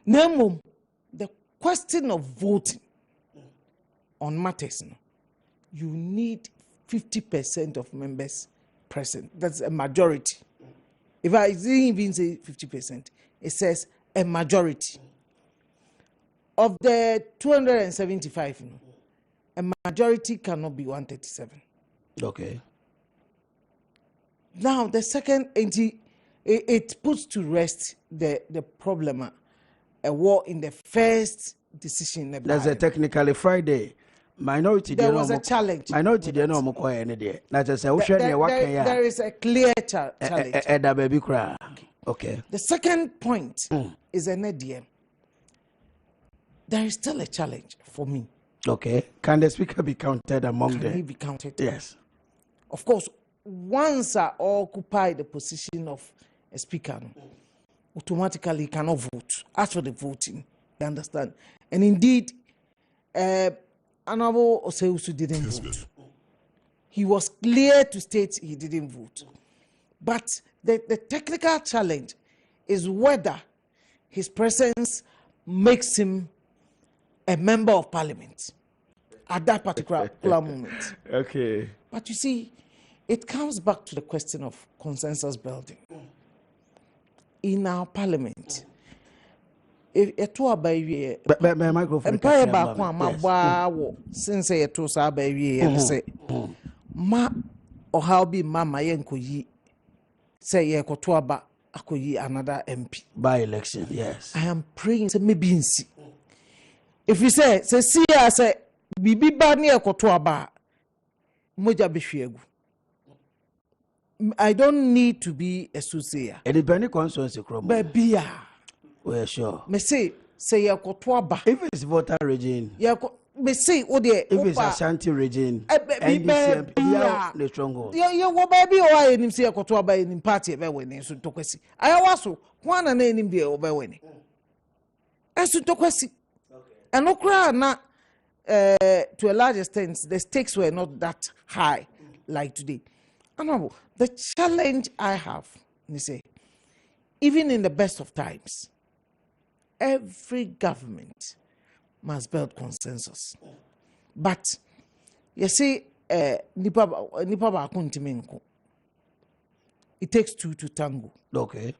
Nemo, the question of voting on matters, you need 50% of members present. That's a majority. If I didn't even say 50%, it says a majority. Of the 275, a majority cannot be 137. Okay. Now, the second, it puts to rest the problem. A war in the first decision. There's a technically Friday. Minority there was a challenge. Minority there no mo ko any there. Na just say there is a clear challenge. Okay. The second point is an idea. There is still a challenge for me. Okay. Can the speaker be counted among them? Can he be counted? Yes. Of course, once I occupy the position of a speaker, automatically cannot vote. As for the voting, you understand? And indeed, Honorable Oseusu didn't vote. He was clear to state he didn't vote. But the technical challenge is whether his presence makes him a member of parliament at that particular moment. Okay. But you see, it comes back to the question of consensus building. In our parliament, if a two baby, microphone, empire back one, wow, since a two baby, say, ma or how be mamma yenko ye say ye kotuaba akoyi another MP by election. Yes, I am praying to maybe see. If you say see, I say, bibi ba near kotuaba, moja bishwegu. I don't need to be a soothsayer. Any penny constituency crop. Baby, we're sure. Me say ya kotuaba. If it's voter regime. Ya me say o de. If it's Ashanti regime. NDC the stronghold. Ya wo baby o aye nim say ya kotuaba in party be we so tokwesi. Aya waso kwana na enim de o be we ni. Eso tokwesi. And okra na to a large extent the stakes were not that high like today. Honorable, the challenge I have, you say, even in the best of times, every government must build consensus. But you see, it takes two to tango. Okay.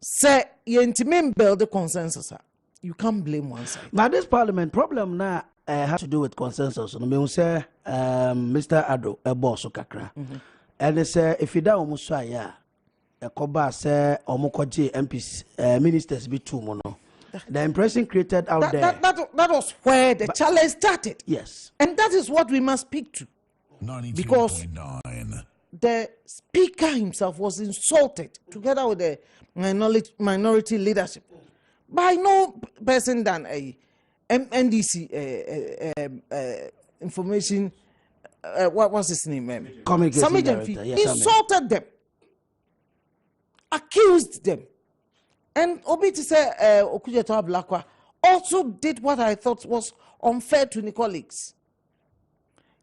Say you intimate build the consensus. You can't blame one side. Now this parliament problem now has to do with consensus. I say, Mr. Ado, a boss kakra. And they say if you don't almost say a koba say omokoji MPs ministers be too mono. The impression created out there. That was where the challenge started. Yes. And that is what we must speak to. Because the speaker himself was insulted together with the minority leadership by no person than a NDC information. What was his name? Communication director. Yes, insulted them, accused them, and Obi to say Okujeto Ablakwa also did what I thought was unfair to the colleagues.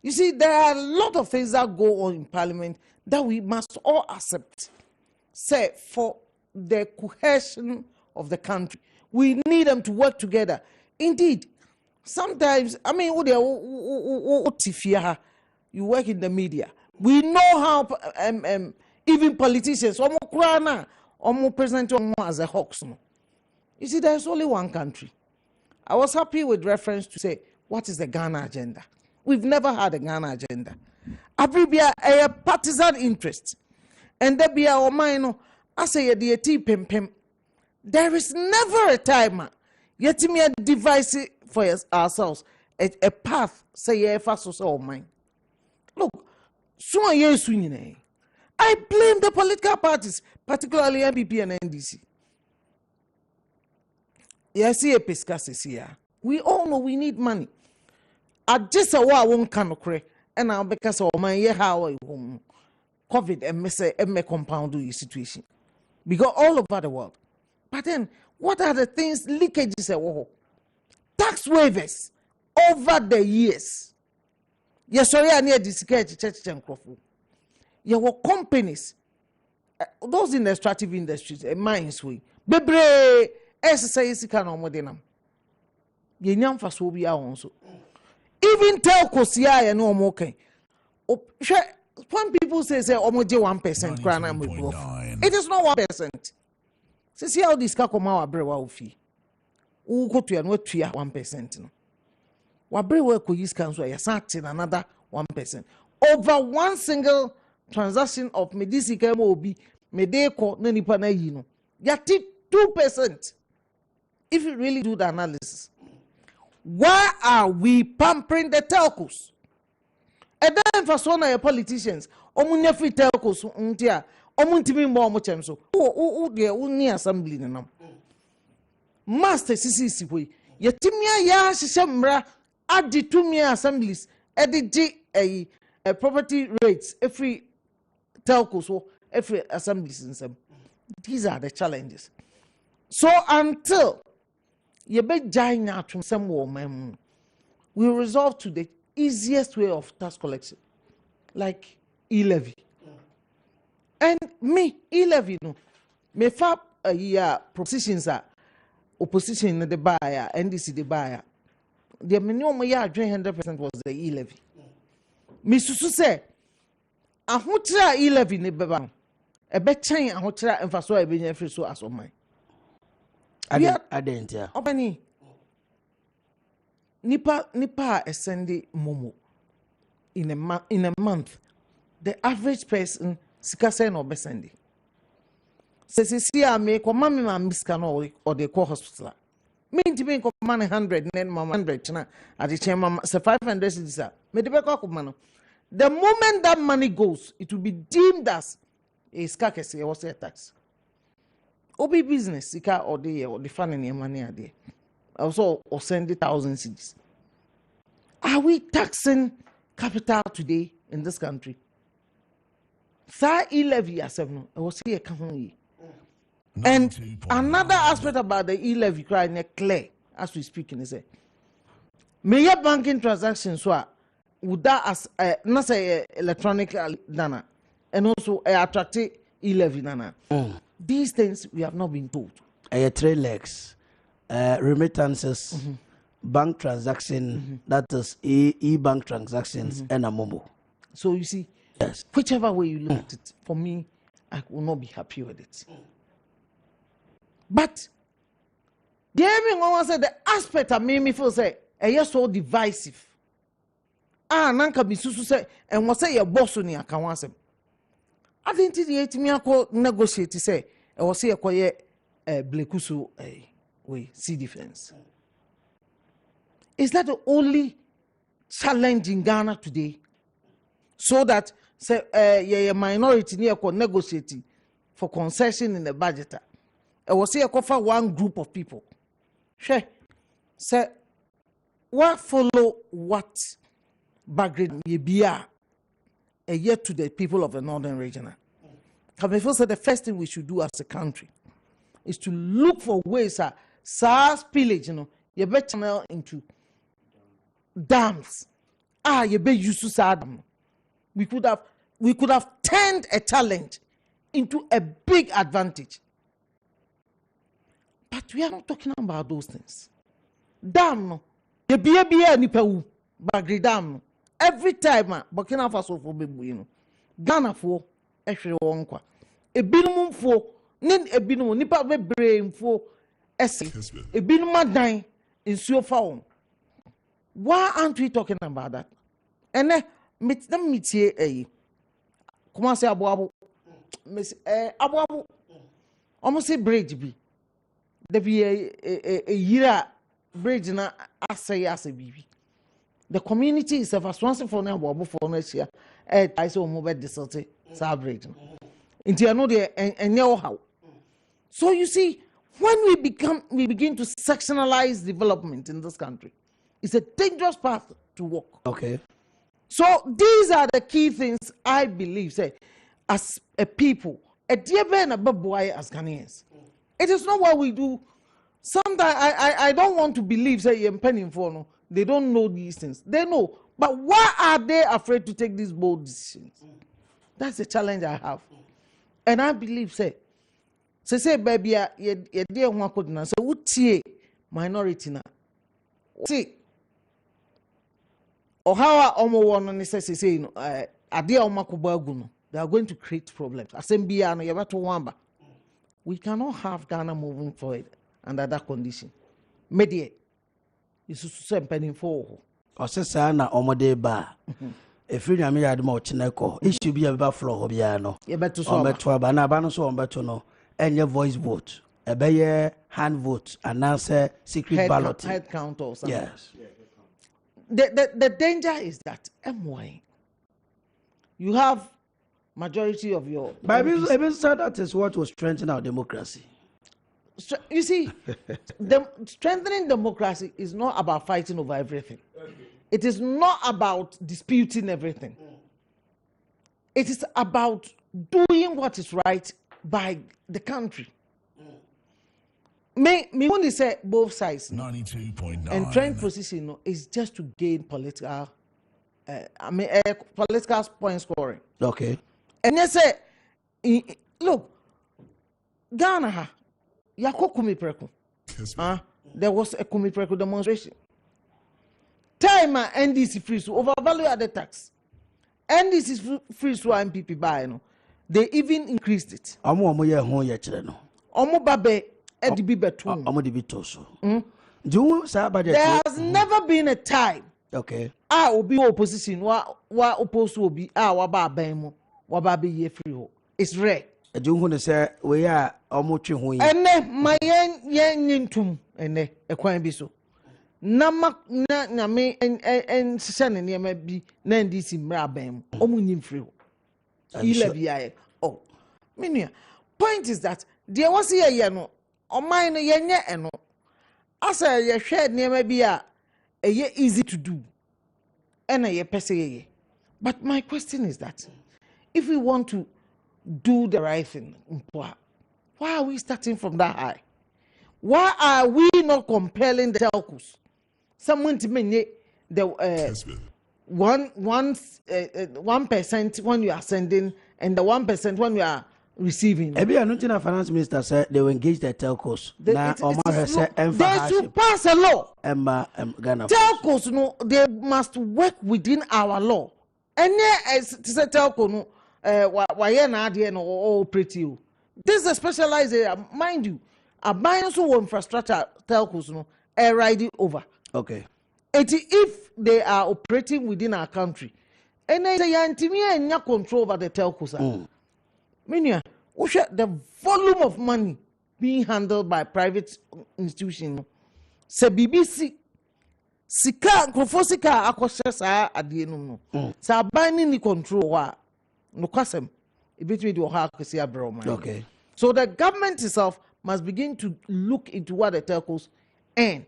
You see, there are a lot of things that go on in Parliament that we must all accept. Say, for the cohesion of the country, we need them to work together. Indeed, sometimes, I mean, you work in the media. We know how even politicians, present as a hawks. You see, there's only one country. I was happy with reference to say, what is the Ghana agenda? We've never had a Ghana agenda. Abribia a partisan interest. And there be our mind, I say the pem. There is never a time yet me a device for ourselves. A path, say fast or mine. Look, so I blame the political parties, particularly MPP and NDC. Yes, we all know we need money. I just a wa won't can and I'll because of my year how COVID and me compound the situation. Because all over the world. But then what are the things leakages tax waivers over the years? Yes, sorry, I need this church and crofo. Your companies, those in the extractive industries, mines way, bebre exercise can on modernam. Ye nyam fa so bia also. Even telcos here no more okay. When people say almost 1% crana it is not 1%. See how this kakoma wa brewa ofi. Who go to no 1% no. Wa brewa ko use council ya sat in another 1%. Over one single transaction of medicine obi medeko na nipa na yi no. Yati 2%. If you really do the analysis. Why are we pampering the telcos? And then for some of your politicians, omunya free telcos untia, omuntimi mbo omuchem so. Dear uni assembly nam. Master sisi boy. Yetimia ya shishemra adi tumia assemblies ediji a property rates every telcos or every assemblies in some. These are the challenges. So until you be giant out from some woman, we resolve to the easiest way of tax collection, like e-levy. And me, e-levy, no, me fab a year propositions are opposition in the buyer, NDC the buyer. The minimum year 300% was the e-levy. Me susu say, a hotra e-levy ne beba, a bet chain a hotra and for so I be free so as on mine. Adwenkyere. Obani nipa sending momo in a month. The average person sikase no be sending. Se see me ko mama ma miska no or the call hospital. Me ntimi ko man 100 nen mama 100 na ade chen mama se 500 cedis. Me de be ko mama. The moment that money goes, it will be deemed as a skakese or say tax. Obi business, sika or the funding money are there. Also, or send 1,000 cities. Are we taxing capital today in this country? Sa e-levy yourself, I was here coming. And another aspect about the e-levy crying clear as we speak in say, may banking transactions would that as not say electronic dana and also attractive e-levy dana. These things we have not been told. Three legs, remittances, bank transaction, that is e-bank transactions, and a momo. So you see, yes, whichever way you look at it, for me, I will not be happy with it. But the aspect that made me feel say, you're so divisive. Nanka bisusu say, and what say your boss on your account. I didn't think me I negotiate say I was here quiet blekusu we see difference. Is that the only challenge in Ghana today? So that say minority near negotiating for concession in the budget. I was here for one group of people. Sure. Say what follow what background ye be a year to the people of the northern region. Kabefo said the first thing we should do as a country is to look for ways SARS pillage, you be channel into dams. You be use to dam. We could have turned a challenge into a big advantage. But we are not talking about those things. Dam no. You be nipa wu. Bagri dam no. Every time Burkina Faso for be you Ghana for ehwere won kwa. Ebinum fo nin ebinum nipa be brain fo ese. Ebinum adan nsuo fa won. Why aren't we talking about that? And then metie kuma say abo abo almost say bridge bi. There be a year bridge na ase bibi. The community is responsible for now for next year. I say mobile disorder bridge. Into another and how. So you see, when we begin to sectionalize development in this country, it's a dangerous path to walk. Okay. So these are the key things I believe, say, as a people, a dear ben a boy as Ghanaians. It is not what we do. Sometimes I don't want to believe, say, in penny for no, they don't know these things. They know. But why are they afraid to take these bold decisions? That's the challenge I have. And I believe, say, baby, you dear one could not say, what minority now? See, or how omo one necessary say, Adia Omakubaguno, they are going to create problems. Asembia no yabato wamba. We cannot have Ghana moving forward under that condition. Media is to send penny for. Osesa na omode ba. Efiri na me yade ma ochineko. It should be about floor obiano. You better so. Ombeto ba na ba no so ombeto no. Enye voice vote. Ebeye hand vote and answer secret ballot. Head count or something. Yes. The danger is that MY. You have majority of your. But even said that is what will strengthen our democracy. You see, strengthening democracy is not about fighting over everything. It is not about disputing everything. It is about doing what is right by the country. Me only say both sides. 92.9. And trend position is just to gain political, political point scoring. Okay. And they say, look, Ghana, yako kumi preku. There was a kumi preku demonstration. Time NDC freeze overvalue at the tax. NDC freeze to MPP buy no. They even increased it. Omo ye ho ye kire no. Omo babe edibi betu. Omo de bitoso. Do say budget. There has never been a time. Okay. Obi opposition wa opposed to obi wa ba ban mu wa ba be ye free ho. It's rare. Do hu ne say we are omo twe ho yi. Ene my yen nyintum ene ekwan bi so. Na me en sene ne ma bi na ndisi mra ban mu. Omo nyim free ho. Ile bi oh. Minia. Point is that there was here no. Omai no yenye eno. Asa ye hwe ne ma bi a easy to do. But my question is that if we want to do the right thing, why are we starting from that high? Why are we not compelling the telcos? Someone to mean the 1% when you are sending and the 1% when you are receiving. Every another finance minister said they will engage the telcos. They should pass a law. Ghana. Telcos, no, they must work within our law. And as to say telco, no, why no pretty. This is a specialized area, mind you. A buying so infrastructure telcos, no, riding over. Okay. If they are operating within our country, and they are and control over the telcos. Meaning, the volume of money being handled by private institutions. Se BBC, sika krofosika akoshesa adienu no. Sa bani ni control wa no kwasem. Ibetimi di oha akosi abro. Okay. So the government itself must begin to look into what the telcos earn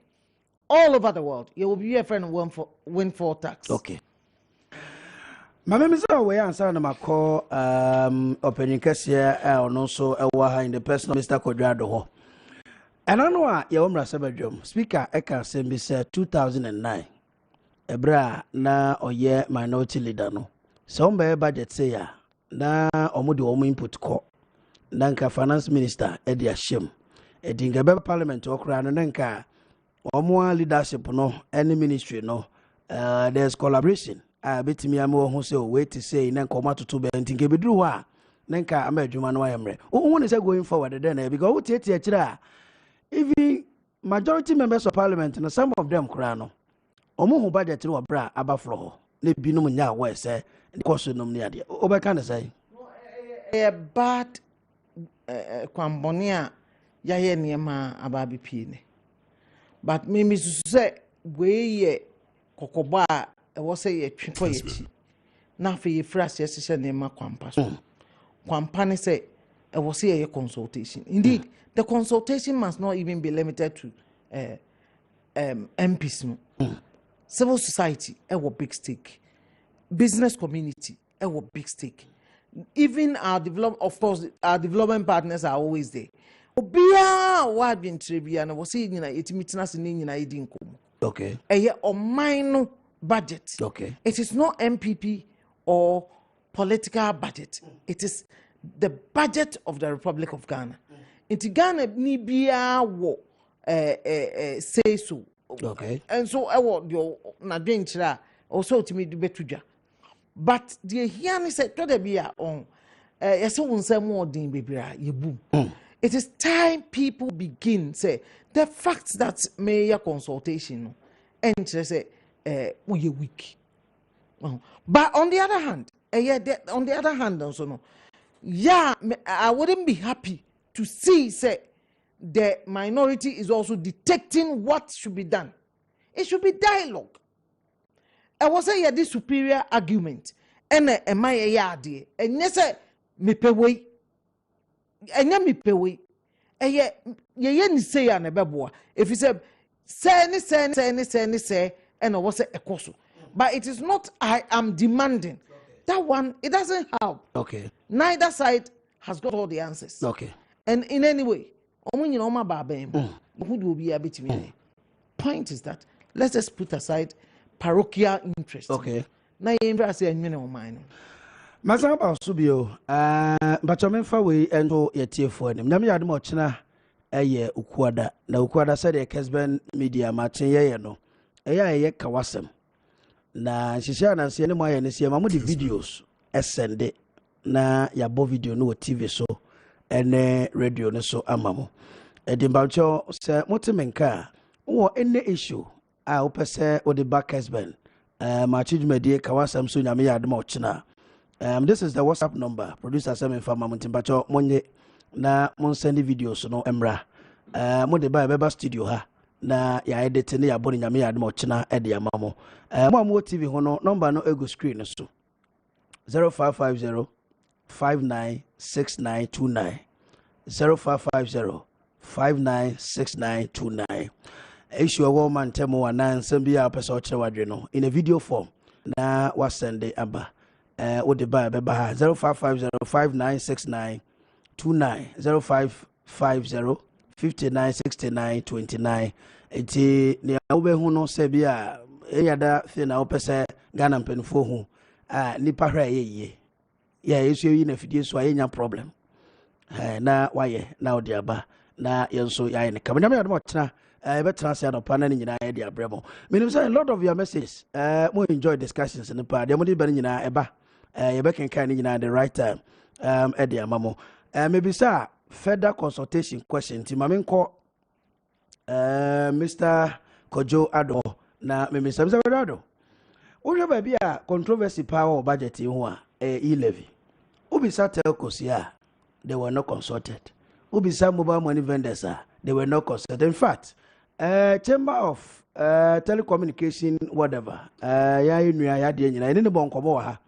all over the world. You will be a friend windfall tax. Okay. My name is away answer na call opening Kessben and also in the person of Mr. Kodrado. And I know your Mrasabadrum, Speaker Eka Sembi said 2009. Ebra na oye minority leader no. Some budget say ya na omudi omu input ko. Nanka finance minister Eddie Ashim. Edinga be parliament okra no nanka omu leadership no any ministry no. There's collaboration. Betimi amo ho say wait to say nanka omatoto be ntinke bedru ho a nanka amadwuma no ayemre. Who is going forward then because what tie even majority members of parliament and some of them krano omo ho budget no bra abafro na binum nya we say the cost no ne ade obeka na say a bad kwambonia ya ye niema ababi pie ne but me say we ye kokoba e wo say ye twefo ye chi na fe ye frase ye sese niema kwampa so kwampa ne say e wo say ye consultation indeed the consultation must not even be limited to MPs. Civil society, a big stake. Business community, a big stake. Even our development partners are always there. Obia what been tribia and was saying it meetings in ID. Okay. A year or minor budget. Okay. It is not MPP or political budget. It is the budget of the Republic of Ghana. Inti Ghana ni bia wo say so. Okay. And so I want your Adwenkyere also to me do betuja. But the here ni say to the bia on yes won say more din bebra ye boom. It is time people begin say the fact that mayor consultation and say we weak. But on the other hand, on the other hand also no. Yeah, I wouldn't be happy to see, say, the minority is also detecting what should be done. It should be dialogue. I was saying this superior argument, and am I a yard? And yes, me pay way, and ya me pay way. And ye say an a beboa. If you say, and I was a course. But it is not I am demanding. That one, it doesn't help. Okay. Neither side has got all the answers. Okay. And in any way, point is that let's just put aside parochial interest. Okay. Na yembra say enwene o man. Masaba subio but menfa we ento yetiefo anim. Nyame yade mo chena eye ukuada. Na ukuada said the Kessben media matchen ye no. Eye kawasem. Na shisha na se ne mo aye ne se ma mo di videos send na ya bo video no TV so ene radio ne so amamo edimbacho se motimenka wo ene issue a opese o de back Kessben ma chidumedie kawasam so nyame ya de ma ochina this is the WhatsApp number producer Sam Infama Montimbacho monye na mon send videos no emra mo de ba beba studio ha na ya edit ne ya bo nyame ya de ma ochina e de amamo mo TV ho no number no ego screen so 0550 596929 0550 596929 issue a woman temo anan sambia person chere no in a video form na wa send aba wo de ba be ba 0550 596929 0550 596929 eti ne obe hu no se bia eyada fe na opese Ghana mpenfo hu nipa hra ye yeah, you yi na fidie so ayenya problem na waye na odi aba na yenso yaye ne kam nyame adom tena betra se adopa na nyina ye dia bremo menim say a lot of your messages mo enjoy discussions in pa de mo di ba nyina eba ye be kenkan nyina the right time e dia mamo maybe sir further consultation question ti mame nko Mr. Kojo Ado na maybe say Mr. Ado wo ba bia controversy power budget ho a e-levy Ubisa telcos, yeah, they were not consulted. Ubisa mobile money vendors, they were not consulted. In fact, Chamber of Telecommunication, whatever, ya inu ya di nyina ni bon komo ha.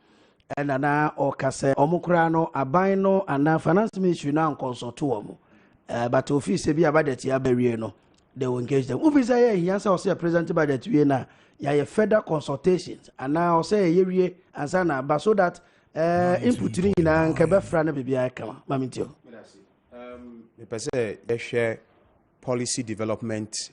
Na o kase omukra no aban and finance ministry na consult wo. But office be budget ya bewie no, they will engage them. Ubisa ya hiansa o say present budget we na ya further consultations and now say ye wie ansa na ba so that input ni na nka be fra na bibia kama mamitio me pese ye hwe policy development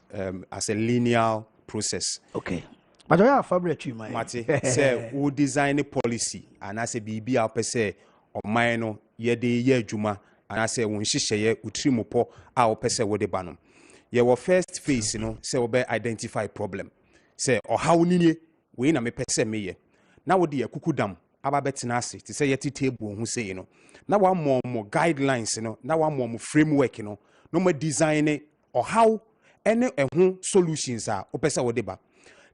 as a linear process. Okay. But I have fabric you, my Mate, say who design a policy and I say BB out per se or mine ye de ye juma and I say when she share utrimopo our per se with the banum. Your first phase, say we identify problem. Say or how nini we na me per se me ye. Now what the kuku dam ababetinasi to say yeti table who say now one more guidelines now one more framework no more design it or how any solutions are opesa whatever.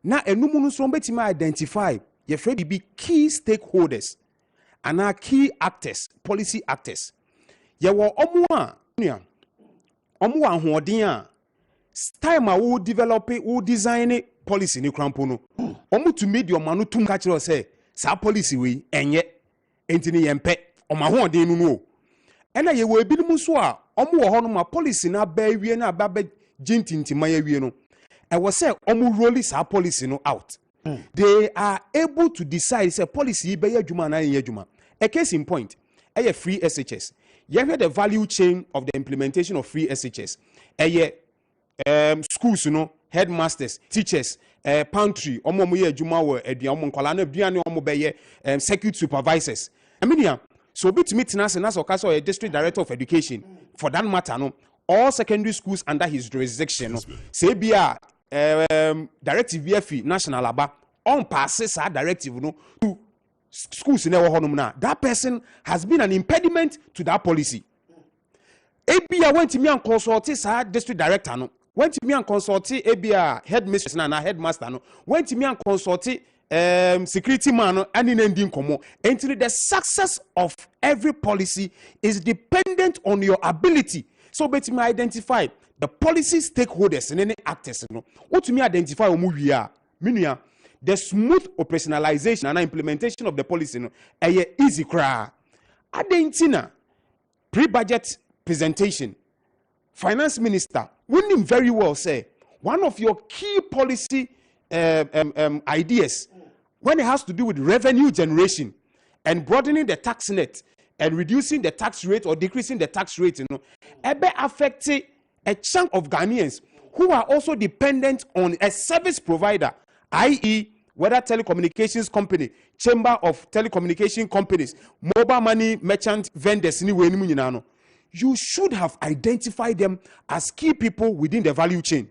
Now a numu so betimi identify your friend be key stakeholders and our key actors, policy actors. Ye wo omo ahoden a time a wo develop wo design policy ni krampo no. Omo to meet your manu tum ka kire say sa policy we enye entini yempe omo ahoden no no. Ena ye wo ebinom so a omo wo hono ma policy na ba wie na ba jintintima ya wie no. I was say omu release our policy no out. They are able to decide say policy be adwuma na ye adwuma. A case in point, a free SHS. You hear the value chain of the implementation of free SHS. Schools, headmasters, teachers, pantry, omo ye adwuma wo aduan nkola na aduan omo be ye circuit supervisors. I mean so bit meet na so a district director of education for that matter no all secondary schools under his jurisdiction no say bia directive VFE national aba on passes our directive no to schools in our that person has been an impediment to that policy. ABA went to me and consulted our district director no went to me and consulted ABA headmistress and headmaster no went to me and consulted security man and in ending komo. And the success of every policy is dependent on your ability. So bet me identify the policy stakeholders and any actors. What to me identify meaning the smooth operationalization and implementation of the policy easy cry. Adentina pre-budget presentation. Finance minister wouldn't very well say one of your key policy ideas when it has to do with revenue generation and broadening the tax net and reducing the tax rate or decreasing the tax rate, ebe affecting a chunk of Ghanaians who are also dependent on a service provider, i.e., whether telecommunications company, chamber of telecommunication companies, mobile money merchant vendors, you should have identified them as key people within the value chain.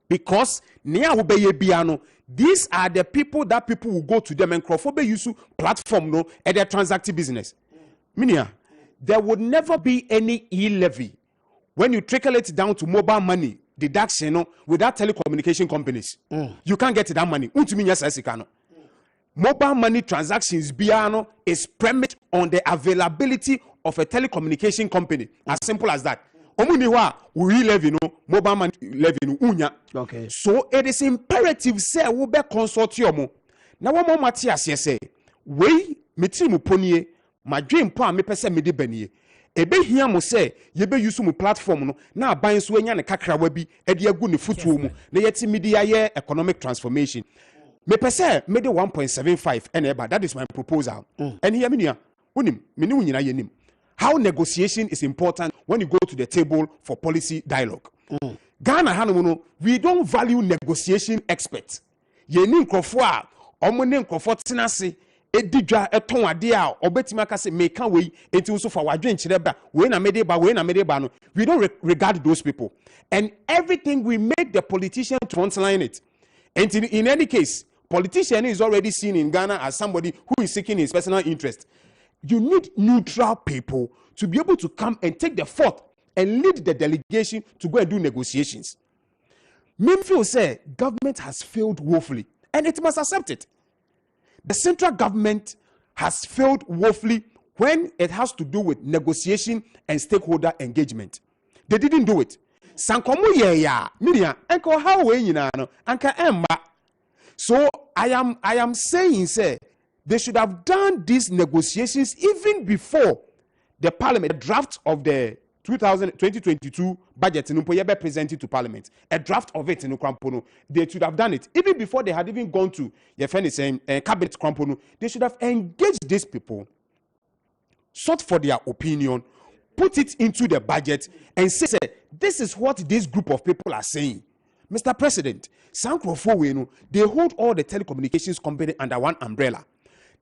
Because these are the people that people will go to them and crowdfunding use platform and their transacting business. Meaning, there would never be any e-levy when you trickle it down to mobile money deduction without telecommunication companies. You can't get that money. Mobile money transactions is premised on the availability of a telecommunication company. As simple as that. We levy mobile money levy okay. So it is imperative say we be consortium. Now one more Matthias say we metri mu ponie my dream pa me pese me de banie ebe hia mo say ye be use mu platform no na aban so anya ne kakra wa bi e de agu ne futuo mu na yeti media ye economic transformation me pese me de 1.75 and eba that is my proposal. And here me nia unim me ni nyina ye nim how negotiation is important when you go to the table for policy dialogue. Ghana Hanomono, we don't value negotiation experts. Ye ni nkrofo a omo ne nkrofo tenase edidwa eton ade a obetima se meka we enti so for wadwenkyere ba we na mede ba no. We don't regard those people. And everything we make the politician to frontline it. And in any case, politician is already seen in Ghana as somebody who is seeking his personal interest. You need neutral people to be able to come and take the forth and lead the delegation to go and do negotiations. Memphis say government has failed woefully, and it must accept it. The central government has failed woefully when it has to do with negotiation and stakeholder engagement. They didn't do it. Sankomo ya media enko how we nyina no anka emba. So I am saying say they should have done these negotiations even before the parliament, the draft of the 2022 budget in be presented to parliament. A draft of it in Krampono. They should have done it even before they had even gone to your friend is saying cabinet Krampono. They should have engaged these people, sought for their opinion, put it into the budget and say, this is what this group of people are saying. Mr. President, they hold all the telecommunications company under one umbrella.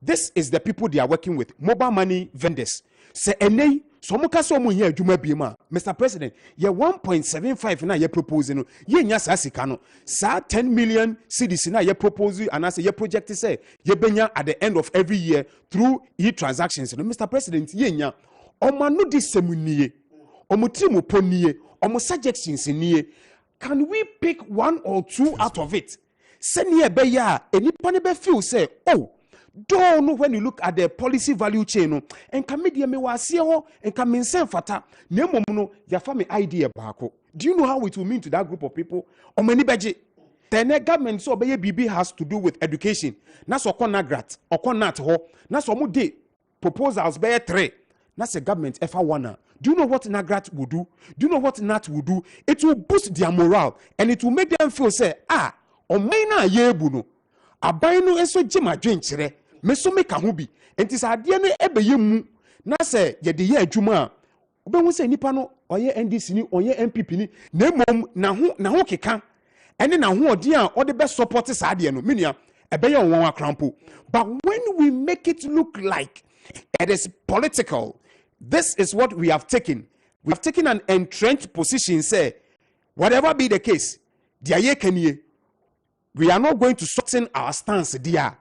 This is the people they are working with, mobile money vendors. Say any so Mr. President, ye 1.75 na ye proposing ye nya sasika no sa 10 million cedis na ye propose and as ye project say ye benya at the end of every year through e-transactions. Mr. President, ye nya omanu disemunie omutimu ponie omo suggestions nie. Can we pick one or two out of it? Senior beya enipa ne be feel say, oh, don't know when you look at the policy value chain and can media me was and can mean send fata nemo no ya family idea bako. Do you know how it will mean to that group of people? Or many budget. The government so be BB has to do with education. Na so kon grat or kon nat ho. Na so mu de proposals be 3. That's a government FR1. Do you know what Nagrat will do? Do you know what Nat will do? It will boost their morale and it will make them feel say, ah, o maina yebuno. Abaino eso jema dwenchere. Meso meka ho bi. Enti sa ade no ebeye mu. Na se ye de ye adwuma. Obehu se nipa no oye NDC ni, oye MPP ni. Na mom na ho keka. Ene na ho ode a ode be support sa ade no. Menua ebeye won akrampo. But when we make it look like it is political, this is what we have taken. We have taken an entrenched position, say, whatever be the case, we are not going to soften our stance there.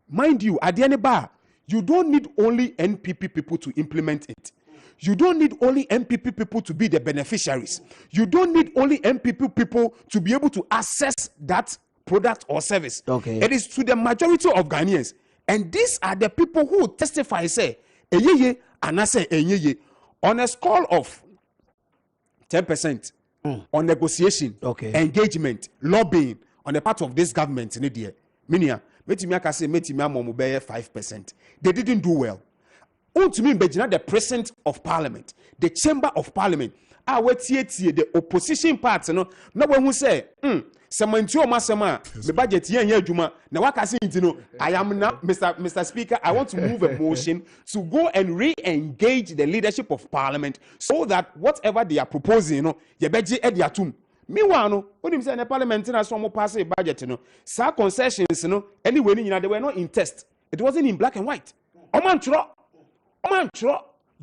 Mind you, at the end of the bar, you don't need only NPP people to implement it. You don't need only NPP people to be the beneficiaries. You don't need only NPP people to be able to access that product or service. Okay. It is to the majority of Ghanaians. And these are the people who testify, say, and I say, on a scale of 10% on negotiation, engagement, lobbying on the part of this government in India, Minia, Metimia say, Metimia Momubeye 5%. They didn't do well. To me, the president of parliament, the chamber of parliament, the opposition party, no one who say, Samantio Masama, the budget here, Juma. Now, what I say, I am now, Mr. Speaker. I want to move a motion to go and re-engage the leadership of Parliament so that whatever they are proposing, you bet you ediatum. Meanwhile, when you say the Parliament, some pass a budget, some concessions, anyway, they were not in test. It wasn't in black and white. Omanchro,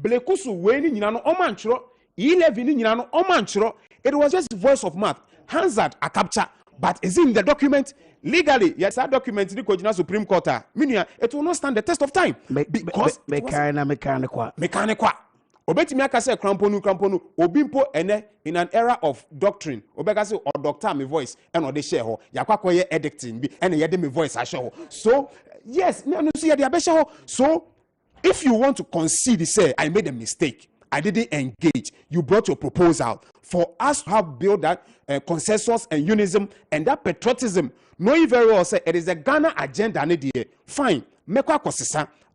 Blekusu, winning, Omanchro, 11, Omanchro. It was just voice of mouth. Hazard a capture, but is in the document legally? Yes, that document in the Supreme Court. Meaning, it will not stand the test of time because mechanical. Obeti miaka say kramponu obimpo ene in an era of doctrine. Obeka say or doctor me voice and or they share ho. Yakwa ye editing bi and ye de me voice a show. So yes, no see ya de show. So if you want to concede, say I made a mistake, I didn't engage. You brought your proposal for us to have built that consensus and unison and that patriotism. Knowing very well, say it is a Ghana agenda. Fine,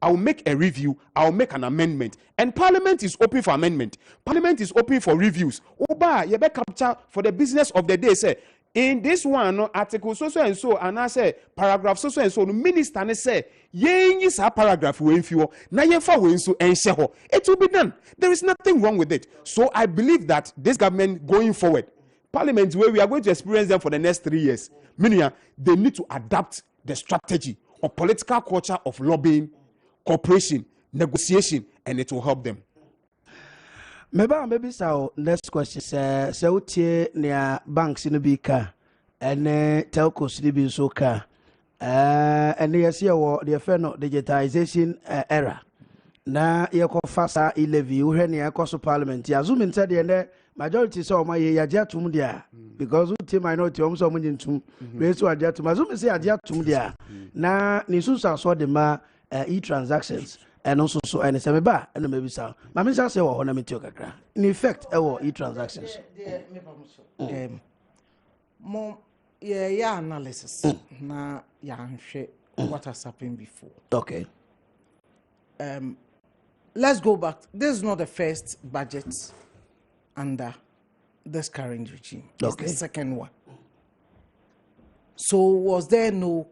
I will make a review. I will make an amendment, and Parliament is open for amendment. Parliament is open for reviews. Oba, you better capture for the business of the day. Say in this one, article so and so, and I say paragraph so and so. The minister say, "Ye is a paragraph we info. Na ye for we so and sheho." It will be done. There is nothing wrong with it. So I believe that this government going forward, Parliament, where we are going to experience them for the next 3 years, meaning they need to adapt the strategy or political culture of lobbying, cooperation, negotiation, and it will help them. Maybe so. Next question, sir. So, near banks in the bika and telcos in the soka. And yes, the affair digitization era. Na yako fasa levy uheni yako parliament. Ya zoom inside the majority so my yaja tum dia because uti minority omso munyin tum. We so aja tum. Zoom say aja tum dia. Na nisusa so de ma e-transactions. And also so and say ba and maybe so mama say say wo na metio kakra in effect e-transactions mo yeah analysis na ya nhwe what has happened before. Okay. Let's go back. This is not the first budget under this current regime. It's the second one. So was there no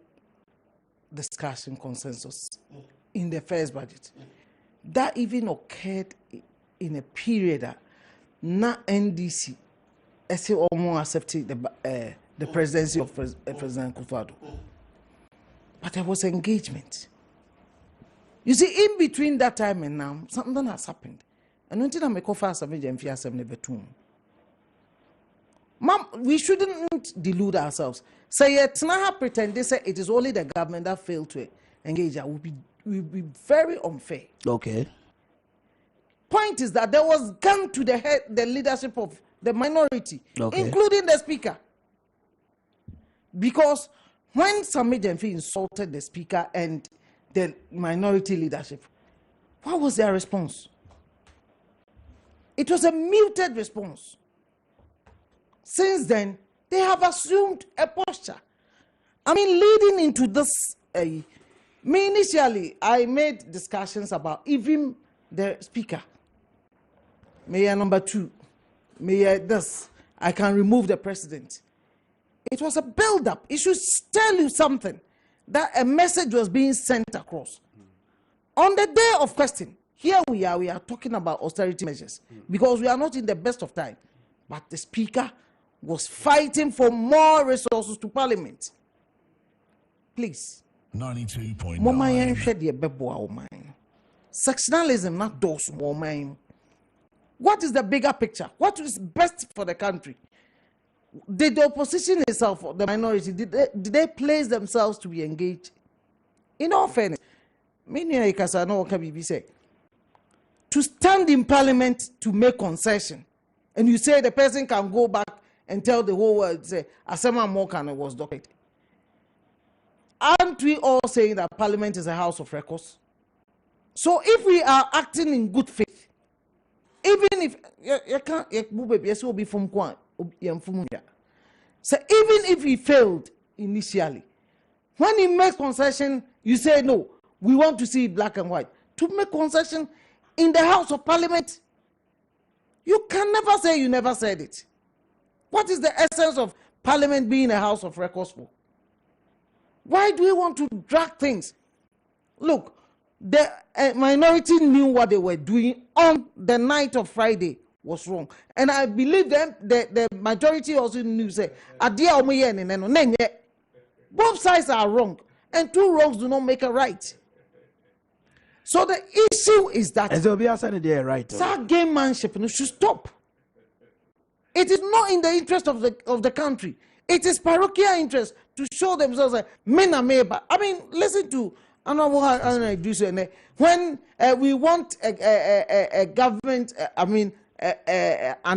discussion consensus in the first budget? That even occurred in a period that na NDC as almost accepted the presidency of President Kufuor. But there was engagement. You see, in between that time and now, something has happened. And until I make offer some never too. Mom, we shouldn't delude ourselves. Say it's not pretend they say it is only the government that failed to engage. That would be very unfair. Okay. Point is that there was gang to the leadership of the minority, including the speaker. Because when Sammy Jemfi insulted the speaker and the minority leadership, what was their response? It was a muted response. Since then, they have assumed a posture. I mean, leading into this, initially, I made discussions about even the speaker. Mayor number 2, Mayor this, I can remove the president. It was a build-up. It should tell you something, that a message was being sent across. On the day of question, here we are talking about austerity measures because we are not in the best of time. But the speaker was fighting for more resources to parliament. Please. 92.9. Sectionalism, not those women. What is the bigger picture? What is best for the country? Did the opposition itself, the minority, did they place themselves to be engaged? In all fairness, to stand in parliament to make concession, and you say the person can go back and tell the whole world, say, Asema Mokan was documented. Aren't we all saying that parliament is a house of records? So if we are acting in good faith, even if you can't be from Kwan, so even if he failed initially, when he makes concession, you say no, we want to see it black and white. To make concession in the House of Parliament, you can never say you never said it. What is the essence of Parliament being a house of records for? Why do we want to drag things? Look, the minority knew what they were doing on the night of Friday was wrong. And I believe them, the majority also knew, say, both sides are wrong. And two wrongs do not make a right. So the issue is that that gamemanship should stop. It is not in the interest of the country. It is parochial interest to show themselves that men are made. I mean, listen to when we want a government, an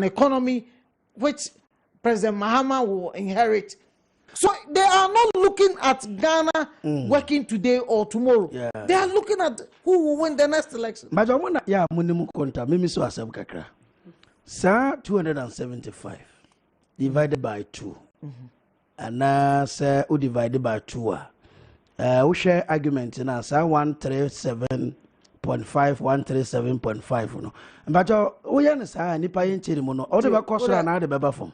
economy which President Mahama will inherit. So they are not looking at Ghana working today or tomorrow. Yeah. They are looking at who will win the next election. But I want to, Sir, 275 divided by 2. And now, sir, divided by 2. We share argument now, sir, 137.5, 137.5. But we understand, Nipa in Chirimono, all the cost and other Baba from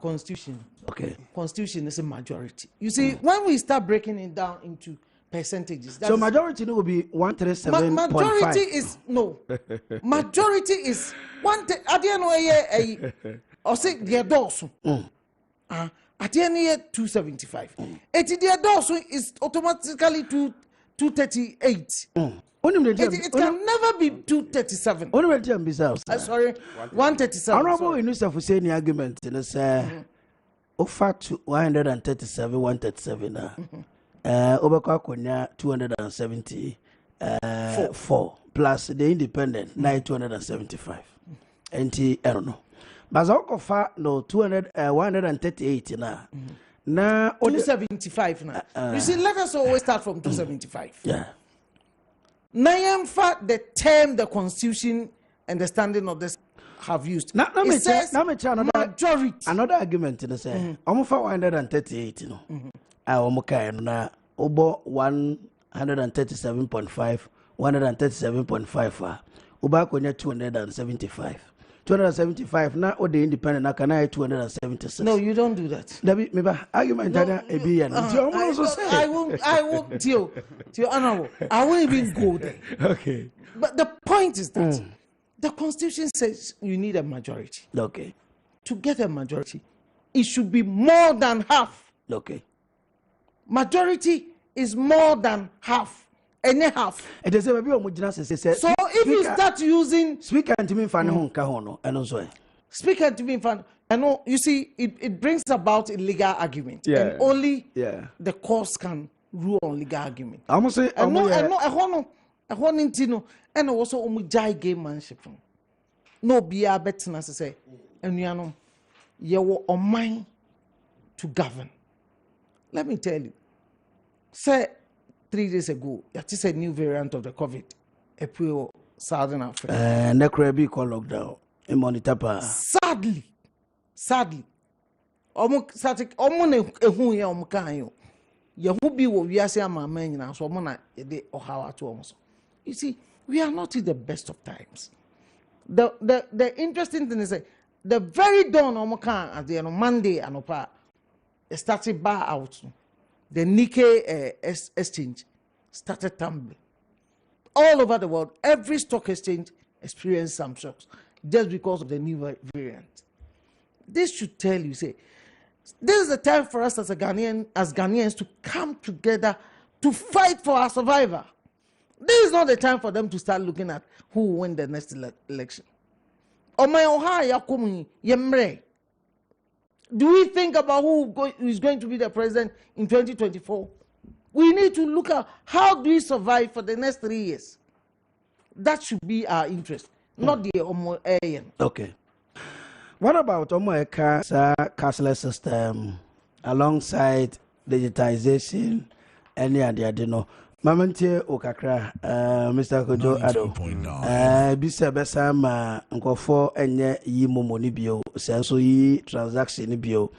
Constitution. Okay. Constitution is a majority. You see, when we start breaking it down into percentages, so majority will be 137.5. Majority is no. Majority is one. At the end of the year, or say the doors. At the end of the year, 275. At the doors is automatically 238. It can never be 237. Sorry, 137. Honorable Minister for saying the argument in a offer to 137, 137. Obakwa Konya 274 plus the independent 275. And I don't know. But offer no 138 now. Now 275 now. You see, let us always start from 275. Yeah. Now, the term, the Constitution, and the standing of this have used. Now, let me try majority. Another argument in the say. I'm for 138. You know. Na obo 137.5, 137.5. Uba konya 275. 275 na o the independent na kana 276. No, you don't do that. Dabi maybe argument that I won't tell honorable. I won't even go there. Okay. But the point is that The Constitution says you need a majority. Okay. To get a majority, it should be more than half. Okay. Majority is more than half. Any half. It is a baby So if you start using speaker to me fan kahono and also speaker to me fan, I know you see it brings about a legal argument. Yeah. And only the courts can rule on legal argument. I must say I know and also jai game manship. No be a better as I say. And you know, you were on mine to govern. Let me tell you. Say 3 days ago, that is a new variant of the COVID. April Southern Africa. Necrabi call lockdown. In monitor. Sadly. Ehu ya omukanyo. Yehu bi wo wiase ama man nyina so mo na de ohawa to omo so. You see, we are not in the best of times. The interesting thing is that the very dawn omukan at the Monday anopa started bar out. The Nikkei exchange started tumbling. All over the world, every stock exchange experienced some shocks just because of the new variant. This should tell you, say, this is the time for us as Ghanaians to come together to fight for our survival. This is not the time for them to start looking at who will win the next election. Do we think about who is going to be the president in 2024? We need to look at how do we survive for the next 3 years. That should be our interest, not the Omo Ayan. Okay. What about Omo Eka cashless system alongside digitization? Any idea? No. Mamantie Okakra, Mr. Kojo Ado. Bisa besa ma nkofo enye yi momoni bio, senso yi transaction bio.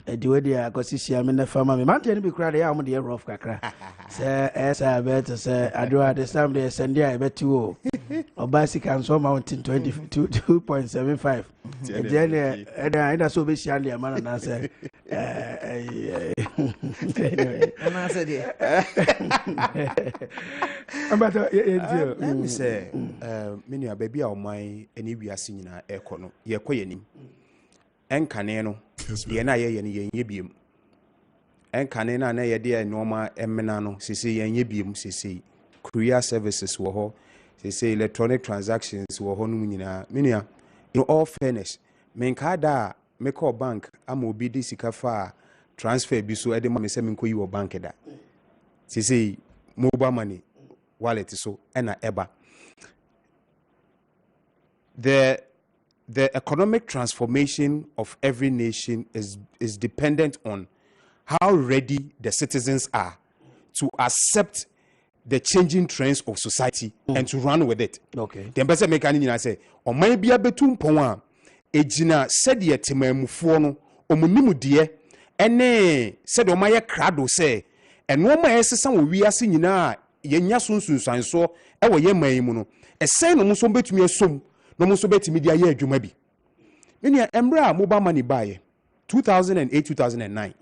The way they are consider me na farmer me mantie ni bi kra de ya mo de rough kakra. Say esa bet say ado at the time they send ya bet you. Obasi can so mountain 22.75. Then I so be share the man na say and I said let me say many a baby of my any we are seeing na ekono ye koyenim enkane no ye na ye ye biem enkane na ye de normal emena no sese ye biem sese courier services wo ho sese electronic transactions wo ho no nyina menua in all fairness menka da me call bank am obi de sika fa transfer bi so e de me se me nkoyi wo bank da sese mobile money wallet so na eba the economic transformation of every nation is dependent on how ready the citizens are to accept the changing trends of society and to run with it. Okay. The person make any say o man bia betum pon a ejina said ye temamufo no omunimu de ene said o maye krado say eno ma yesesa wo wiase nyina yenya sunsunsan so e wo ye man mu no esen no muso betumi esom no muso betumi dia ye adwuma bi menia emra mobile money buy 2008-2009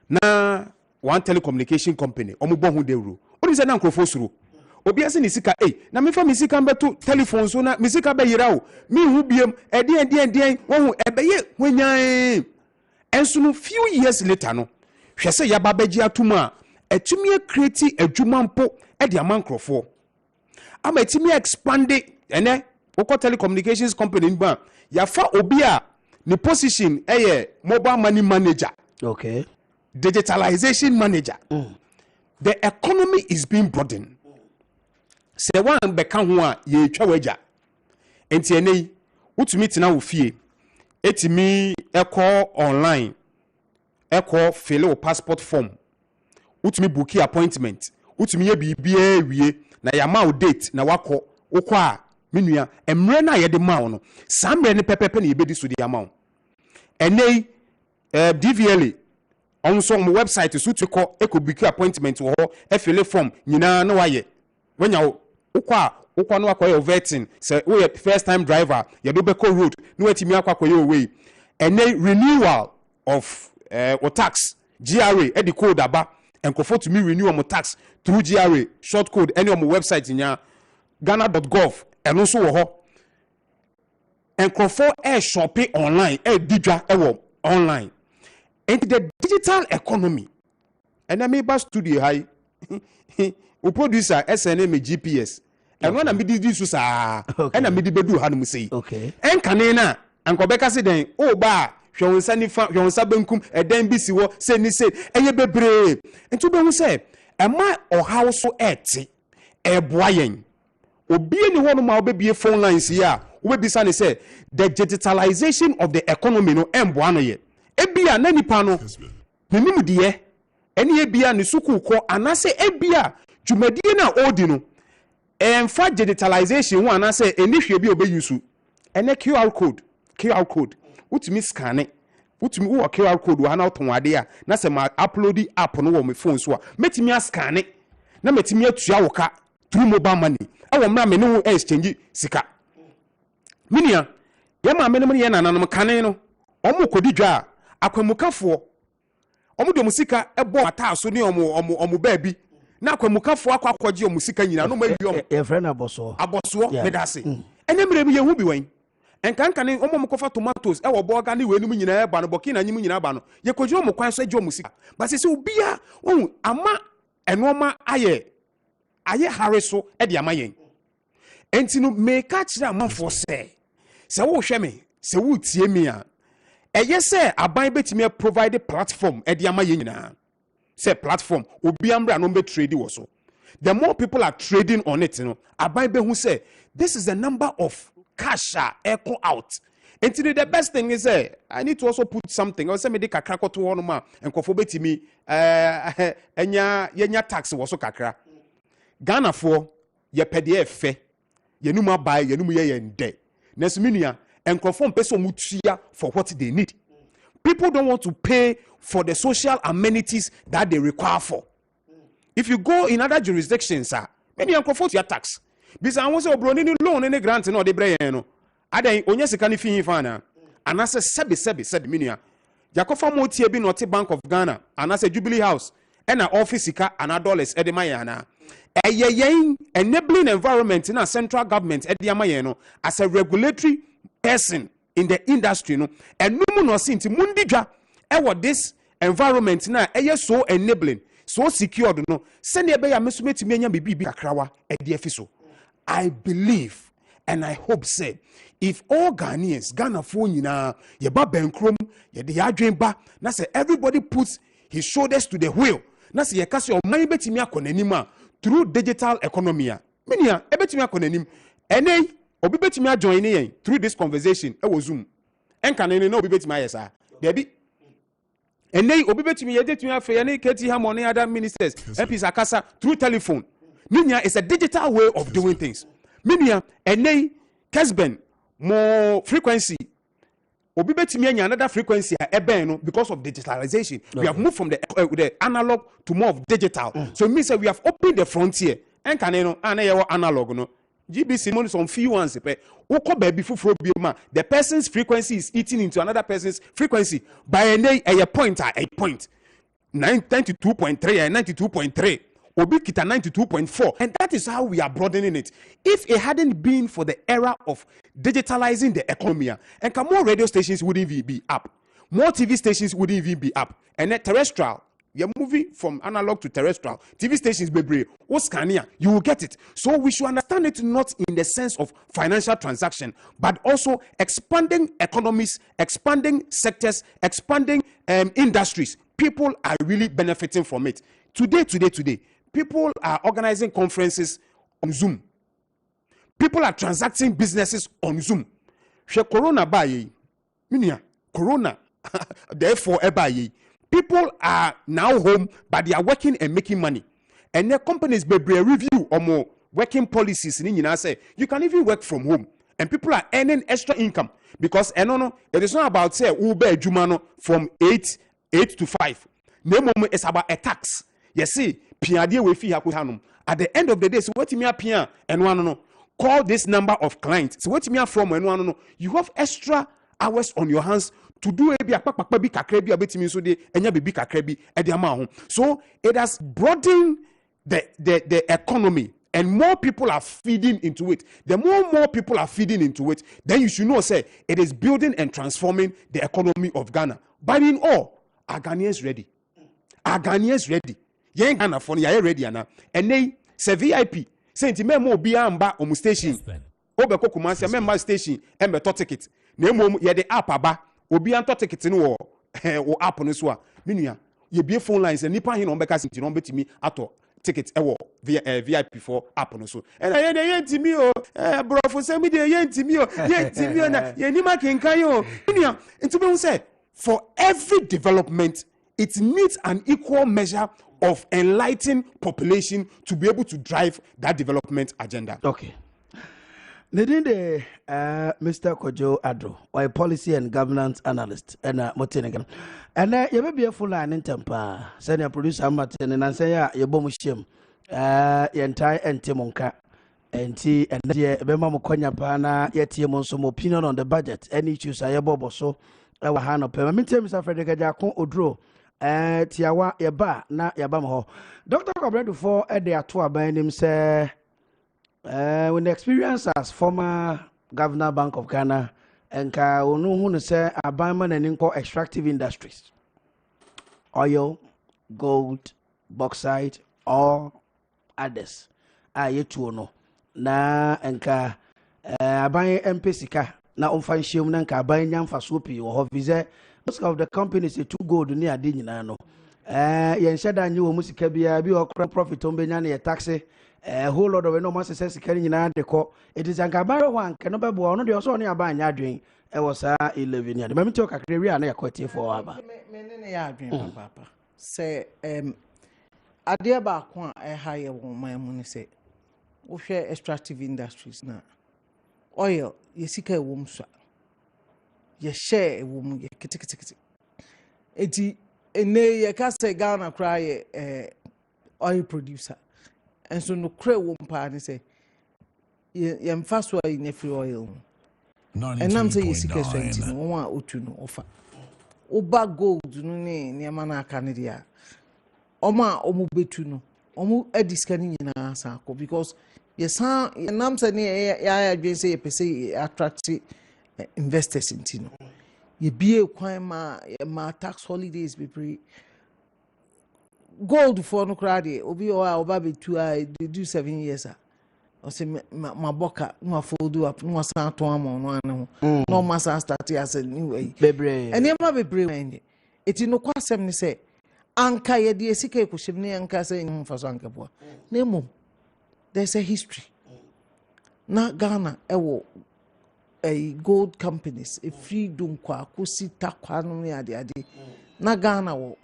na one telecommunication company omubo hu dewru odi se na nkrofo suru obi ase ni sika na me fa me sika mbeto telephone so na me sika be yira o me hu biem eden wo hu ebeye hwanyan enso no few years later no hwese ya babaji atuma etumi create adwuma mpo e de amankrofo ama etumi expand ene oko telecommunications company nba ya fa obi a ni position mobile money manager. Okay. Digitalization manager. The economy is being broadened. Se wan beka ho a ye twa waja. Enti enei utumi tina wo fie. Etimi online. Fill your passport form. Utumi book appointment. Utumi ye bibia wie na ya ma date na wako ukwa minua emre na ye de ma no. Samre ne pepepe na ye bedi so de ama. Enei DVLA on some website so to call book appointment wo fill form nyina na waye wenya ukwa no akwa vetting say we first time driver you do beko road no atimi akwa ye way enei renewal of tax GRA the code aba enkofo to me renew my tax through GRA short code any on my website nya ghana.gov ɛno nso wɔ hɔ nkurɔfoɔ shopping online didwa wɔ online into the digital economy and I may ba studio high o producer SNM GPS and when I me di so saa and I me di bedu hanum say okay en kane na ankobeka se den o ba hwe wonsa nifa hwe wonsa bankum eden bi si wo se ni se eye bebre ntu be hu se ema ohaw so ete eboa yen obi ni hono ma obebie phone lines ya obebisa ne se the digitalization of the economy no emboa no ye ebia na nipa no menim de ene ebia ne sukuko anase ebia dwumadie na odi no emfa digitalization ho anase eni hwe bi obeyusu ene QR code utumi scanne utumi wo QR code wa na otonwade a na se ma upload app no wo me phone so a metimi scanne na metimi atua wo ka through mobile money awo mra me no exchange sika minia ye ma me no ye nananom kane no omo kodi dwa akwamukafo omo de musika ebo ataaso ne omo baabi na akwamukafo akwaje omo sika nyina no ma wi e friend aboso medase ene mre bi ye hu bi wan enkankane omo mkofa tomatoes wo boga ne wenum nyina ba no bokina nyim nyina ba no ye kojo omo kwan so omo sika ba se obia ohun ama enoma aye hareso e de ama yen enti no meka kire amafo se wo hwe me se wo tie mi a eye se aban betimi provide platform e de ama yen nyina say platform obi ambra no be trade wo so the more people are trading on it aban be hu say this is the number of cash echo out. And today the best thing is I need to also put something. I say me de kakra ko to hono ma enkofo betimi enya tax wo so kakra. Ghana for ye pede efe. Ye nu ma buy ye nu ye nde. Nesminua enkofo mpese omutua for what they need. People don't want to pay for the social amenities that they require for. If you go in other jurisdictions, many enkofo to your tax. Bisa won say obroni ni loan ni grant no de bre yen no adan onye sika ni fi fa na anase sebe minua jakofa mo tie bi no te Bank of Ghana anase Jubilee House na office sika ana dollars e de mayen na eyeyen enabling environment na central government e de amayen no as a regulatory person in the industry no enum no sinti mundidwa e wo this environment na eye so enabling so secured no se ne be ya mesumetimi anya bibi kakrawa e de afiso. I believe and I hope say if all Ghanaians, Ghana for nyina ye ba benkrom ye de adwen ba na say everybody puts his shoulders to the wheel na say ye ka say o man betimi akonanim a through digital economy a menia e betimi akonanim ene obi betimi ajoin yen through this conversation e wo Zoom enka ne na obi betimi ayesa there be ene obi betimi ye detimi afa ye ne keti ha money other ministers MPs akasa through telephone. Minia is a digital way of doing things. Minia ene Kessben more frequency. Obi betimi anya another frequency ebe no because of digitalization. Okay. We have moved from the analog to more of digital. So it means that we have opened the frontier. Enka ne no ana ye analog no. GBC money some few ones pe. Oko baby fufuro bi ma. The person's frequency is eating into another person's frequency by a point. 92.3 and 92.3. Obi kita 92.4, and that is how we are broadening it. If it hadn't been for the era of digitalizing the economy, and more radio stations wouldn't even be up, more TV stations wouldn't even be up, and then terrestrial, you're moving from analog to terrestrial, TV stations, baby, Oscania, you will get it. So we should understand it not in the sense of financial transaction, but also expanding economies, expanding sectors, expanding industries. People are really benefiting from it. Today. People are organizing conferences on Zoom. People are transacting businesses on Zoom. She corona ba ye. Minia, corona. Therefore, people are now home, but they are working and making money. And their companies be review or more working policies. Say you can even work from home, and people are earning extra income because it is not about say Uber Jumano from 8 to 5. No moment it's about a tax. You see, piadie we fi hakuhanum. At the end of the day, so what me appear and one no call this number of clients. So what me from and one no you have extra hours on your hands to do a bi akpakpa bi kakra bi abetimi so de enya bibi kakra bi e de ama ho. So it has broadened the economy and more people are feeding into it. The more people are feeding into it, then you should know, say, it is building and transforming the economy of Ghana. But in all, our Ghanaians ready. Our Ghanaians ready. Yen Ghana for ya ready ana. And they say VIP. Say nti memo bi amba omu station. Obeko Kumasi member station embe to ticket. Na emo ye the app aba. Obi anto ticket no wo app no so a. Menua ye bie phone lines nipa hin no beka sinti no betimi ato ticket ewo VIP for app no so. And ye ntimi o brofo say me dey ye ntimi o na ye ni ma kenkan yo. Menua nti be hu say for every development it needs an equal measure of enlightened population to be able to drive that development agenda. Okay. Nidinde Mr. Kojo Adro, or a policy and governance analyst, and Motinegam. And you may be a full line in temper. Senior producer Martin and Ansaya, your bomushim, entire and Timonka, and tea, and Bema Mokonya Pana, yet some opinion on the budget, any issues I bobo so. Our hand up. I mean, Mr. Frederick Jakon Odro. Tiawa yaba na yaba mo. Dr. Kobredo for the atua by him say with the experience as former Governor Bank of Ghana and ka onu hu say abaman and inco extractive industries. Oil, gold, bauxite, or others. Yetu no. Na enka aban MPSika na umfanshim na nka aban nyamfa sopi wo visa. Most of the companies are too good near Dinina. No, Yenshada knew Musika be or profit on Benyani a taxi, a whole lot of enormous success carrying in the court. It is a Gabaro one, cannot be born, the also near buying your drink. I was 11 years. Let me talk a career and a quality for Abba. Papa say, I dear back a higher woman, money say, we share extractive industries now. Oil, you seek a woman. You share a woman, you kitty. Eti ene you say Ghana cry oil producer, and so no cray won't partner say you fast way in free oil. And I'm saying you see Kessben no one otu no offer. Oba gold no ne mana Canada. Oma omu betu no omu ediscani nyina sako because yes and I'm saying ya say you attract investors in Tino. You be a quite ma tax holidays be pre gold for no crowd, obi or baby 2 do 7 years. Or say my boca no fold up, no sound to one, no massa start as a new way. And never be brave. It is no question say, Anka ye de sike kushimni anka saying for Sankapua. Nemo, there's a history. Na Ghana, ewo. A gold companies, a freedom kwa kusita kwa numi ade na Ghana wo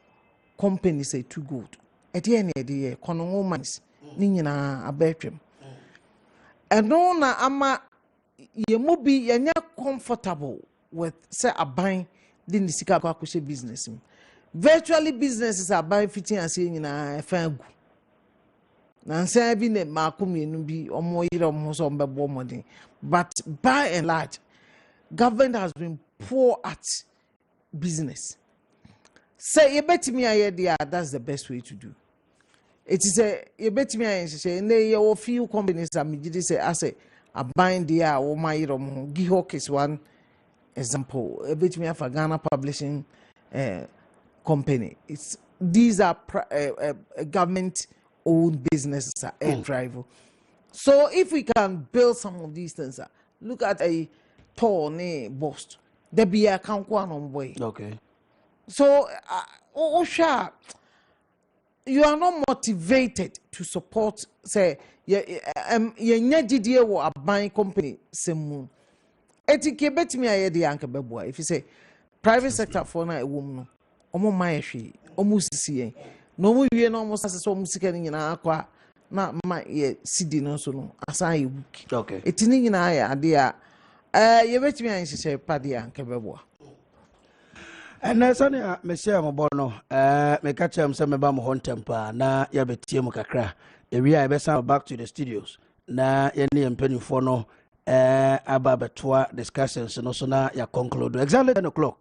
companies say too good. Eti ene de kono mines ni nyina abetwem. Eno na ama ye mobi ye comfortable with say aban di ni sika kwa kushe business. Virtually businesses are buying fitting and saying nyina fangu. Na nsa bi ne makomienu bi omo yire omo so mbebo modern. But by and large, government has been poor at business. Say you bet me that's the best way to do. It is a you bet me say ne few companies that me say I say a bind there or my Gihok is one example. You bet me for Ghana Publishing Company. These are government owned businesses air driver. So if we can build some of these things, look at a tall bust. There be a count one on way. Okay. So, you are not motivated to support. Say, you need a buying company. Same. Etike bet me a the anchor beboy. If you say private sector for na a woman, omo my she, almost see. No more we almost as so music in aqua. Na ma ye CD no so no asan ye book. Okay. Etini nyina ya ade a ye betimi an hyehyɛ pade a nkebeboa. And sani a mesia mo no me ka chem se me ba mo hontempa na ya betie mo kakra. Ewia e be sam back to the studios. Na ye ne mpanifo no aba betoa discussions no so na ya conclude exactly 10 o'clock.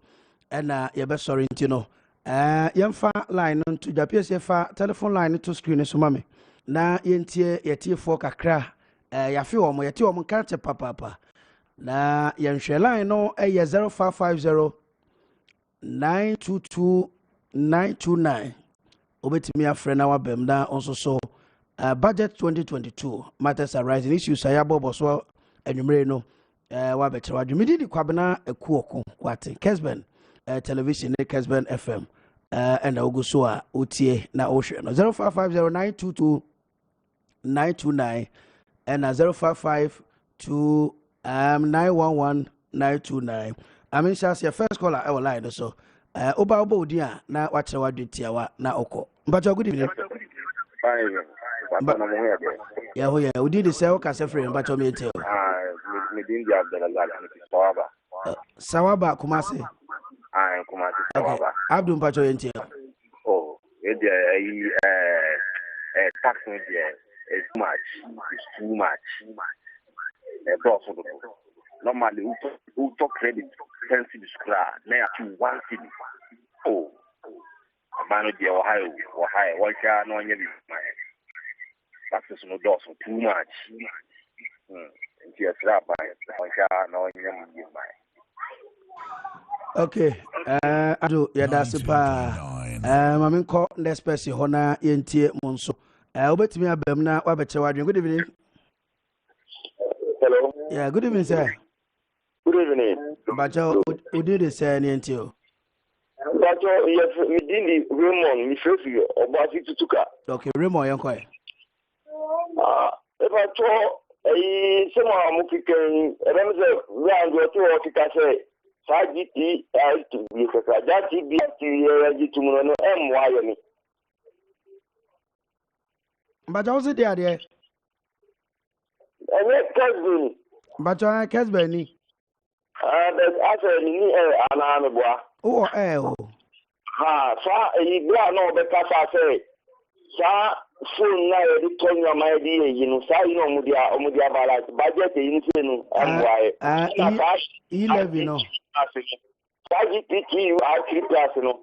And ye be sorry ntino yemfa line no to japie se fa telephone line to screen so mame. na yentie yetie kakra yafe omo yete omo kante papa na yenhwe line no 0550 922 929 obetimi afre na wabem na onso so budget 2022 matters arising issues ayabo so enumere no wabetwa dwumidi di kwabena Akuoko Kwarteng Kessben television Kessben FM and oguso a otie na ohwe no 0550 922 and 0552 911 929. I mean, shall your first caller I will line so. Oba dia na wache wadutiawa na oko. Mbacho good evening. Yeah, ho yeah. Udi de say o ka se free mbacho me tell. Me din dia Abdullah Sawaba. Sawaba Kumasi. Kumasi Okay. Sawaba. Abdul mbacho yentie. Oh, it tax media is too much. It's too much. Normally, who talk credit, 10 cities, now to 1 city. Oh, man, Ohio, what can no one my taxes no doors too much. Yes, Rabbi, what can no one my. Okay. Ado yada sepa. Mami ko next person hona yentie monso. Obetimi abem na wabeche wadwen. Good evening. Hello. Yeah, good evening, sir. Good evening. Bacho udi de say yentie o. Bacho, yes, we did the Raymond, we feel you, or Bati Tutuka. Okay, Raymond yanko. If I told someone Mukikan, Ramsey, round your 2 or say, Sajiti, I to be a Sajati, be to Mono, and Wyoming. But also there. And that Kessben. But I Kessben. There's actually an Anabua. Oh, Ha, no, because I say, Sa, soon now, the Tonya, my dear, you know, Sa, Mudia Balas, budget, and why. 11, no. Sajiti, you are 3 personal,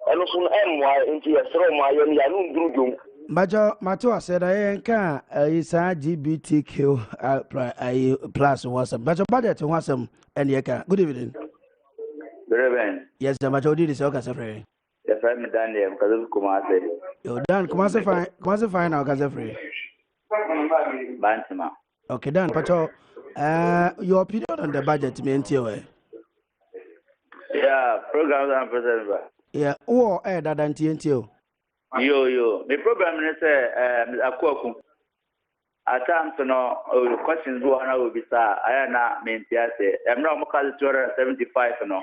and also MY into a throw my young Yanum. Mato said I can is LGBTQ plus WhatsApp. But your budget to WhatsApp and yeka. Good evening. Reverend. Yes, the majority is okay, sir. Yes, I'm Daniel because of Kumasi. You done Kumasi fine now, Kazafrey. Bantima. Okay, done. But your opinion on the budget, me and you. Yeah, programs and president. Yeah, or that and you. Yo, the program is Akuoko. At times, no questions will be sir. I am not meant to say. I'm not more 275, no,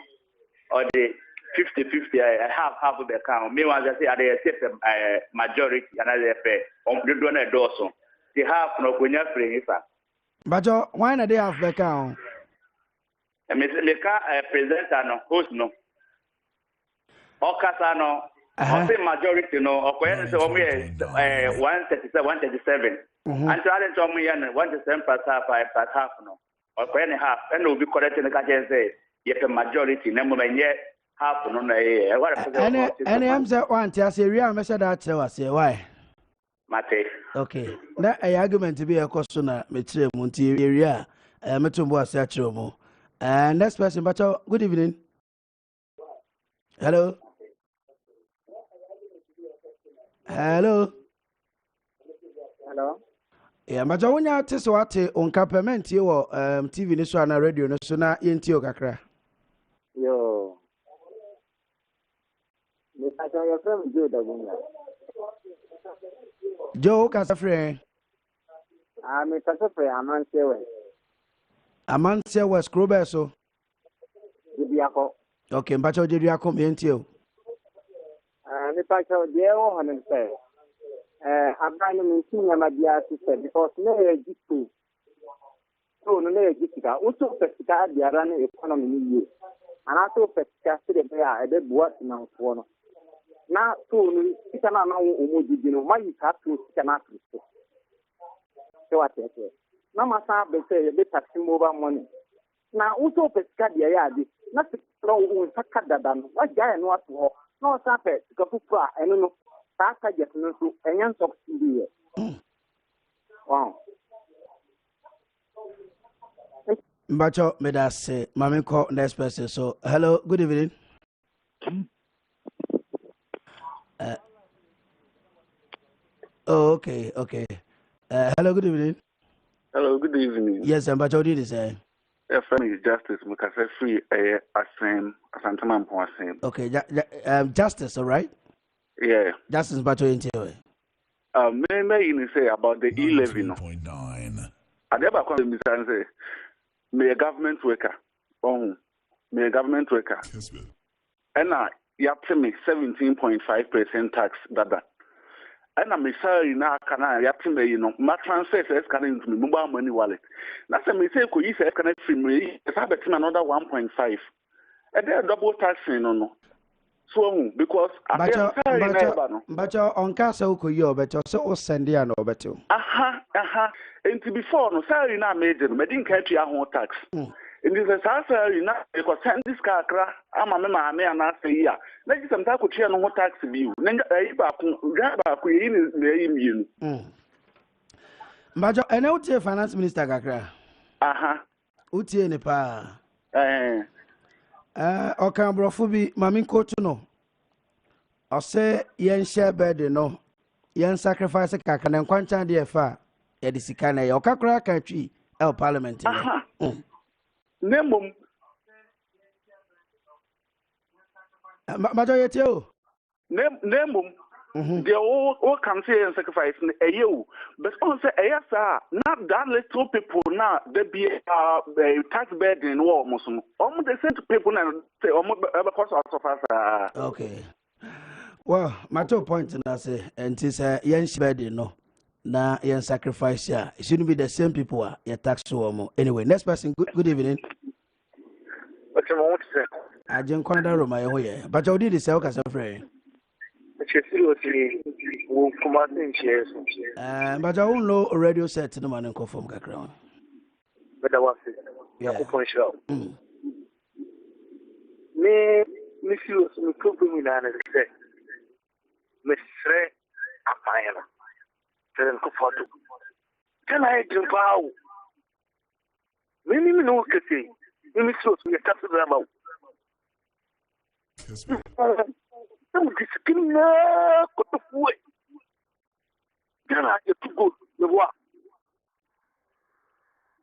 or the 50-50. I have half of the account. Meanwhile, I say I accept majority and I pay on the donor dorsal. The half no when you're free, sir. But why not they have the account? I mean, the presenter no host no. Okasano. I say majority no. Okwen so me 137, 137. And so I told me 137 plus half no. Okwen half and will be correct in the catcher say yet a majority number yet half no. And I'm saying one to say real message that I say why. Mate. Okay. That argument to be a question metre munti area metumbo asiachiromo. And next person, but good evening. Hello. Hello. Yeah, but when you tell so what on complement you TV ni so na radio no so na yenti o kakra. Yo. Me pata your friend Joe Dagunya. Joe Kasafre. Me Kasafre Amansewe. Amansewe scrubber so. Dibiako. Okay, but you did come yenti o. Me pata Deo hanen say. Abraham Mintinya Madia sister because no jitu. So no jitika. Uso pesika dia ran economy ni. Anato pesika se de bia e be boat na fo no. Na so no sika na omodidi no mai ka to sika na kristo. So what say? Na masa be say e be taxi mobile money. Na uso pesika dia ya di. Na sikro un saka dada no. Wa ja no ato ho. Na o sa pe sika fufura eno no. Taka jet no so enyan sok ndiye Wow. Mbacho, may I say, Mammy call next person. So, hello, good evening. Oh, okay. Hello, good evening. Hello, good evening. Yes, Mbacho, what did you say? Your friend is Justice Mukase Free Asantaman Point. Okay, Justice, all right? Yeah. Justice Mbacho in here. May you say about the 11. I never call him and say, may a government worker. Oh, may a government worker. And you have to me 17.5% tax that. And I'm sorry now, can I have to me, my transfers can into my mobile money wallet. That's a mistake. You say, can I free me? If I bet another 1.5. And they're double taxing, no. So, because Bacho on casa uko but so send ya no beto. And to before no salary na major, but didn't catch your whole tax. And this is salary now because send this car, I'm a man, and I say, yeah. Let you some talk with you no tax view. Then Gaba Queen is the immune. Bacho, and out here finance minister Kakra. Uti ne pa. Okan brofobi mami kotu no. Ose yen share bed no. Yen sacrifice kakana nkwancha de fa. Ye disika na ye okakra ka twi el parliament no. Nemum. Bajo yete o. Nemum. They all can say and sacrifice a you. But on say not that little people now they be tax burden in war Muslim. Almost the same people now say because of us. Okay. Well, my 2 points in that say and it is yen burden no. Na yen sacrifice ya. It shouldn't be the same people you tax to anyway. Next person, good evening. What you want to say? I just can't room my way. But I did the sell as a friend. But I won't know a radio set to the man and confirm background. But I was yeah. Me feel me problem with an say. Me say a fire. Then go for it. Can I jump out? Many no can say. Me so we are talking about. Não disciplina quanto foi. Gana é tudo eu vou.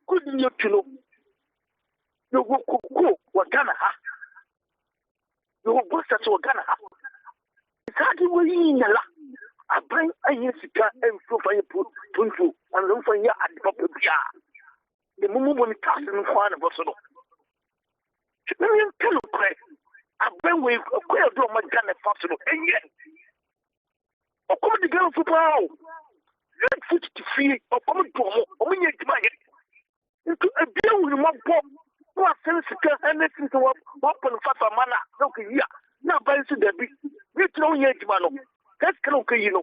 Quando eu tiro, eu vou o Gana. Eu vou gostar de Gana. Sabe o aí lá? A bem aí fica em sofá ponto, a não foi a advocacia. De mumu me taxa no fã você não. Não é pelo pré. A bem we queer do my Gana fácil and yet. O como de Gana football. Let foot to free or come to o minha de mais. Into a deal with my pop. What sense can anything to what for mana no here. Now by the debit. We throw yet mano. That's can you know.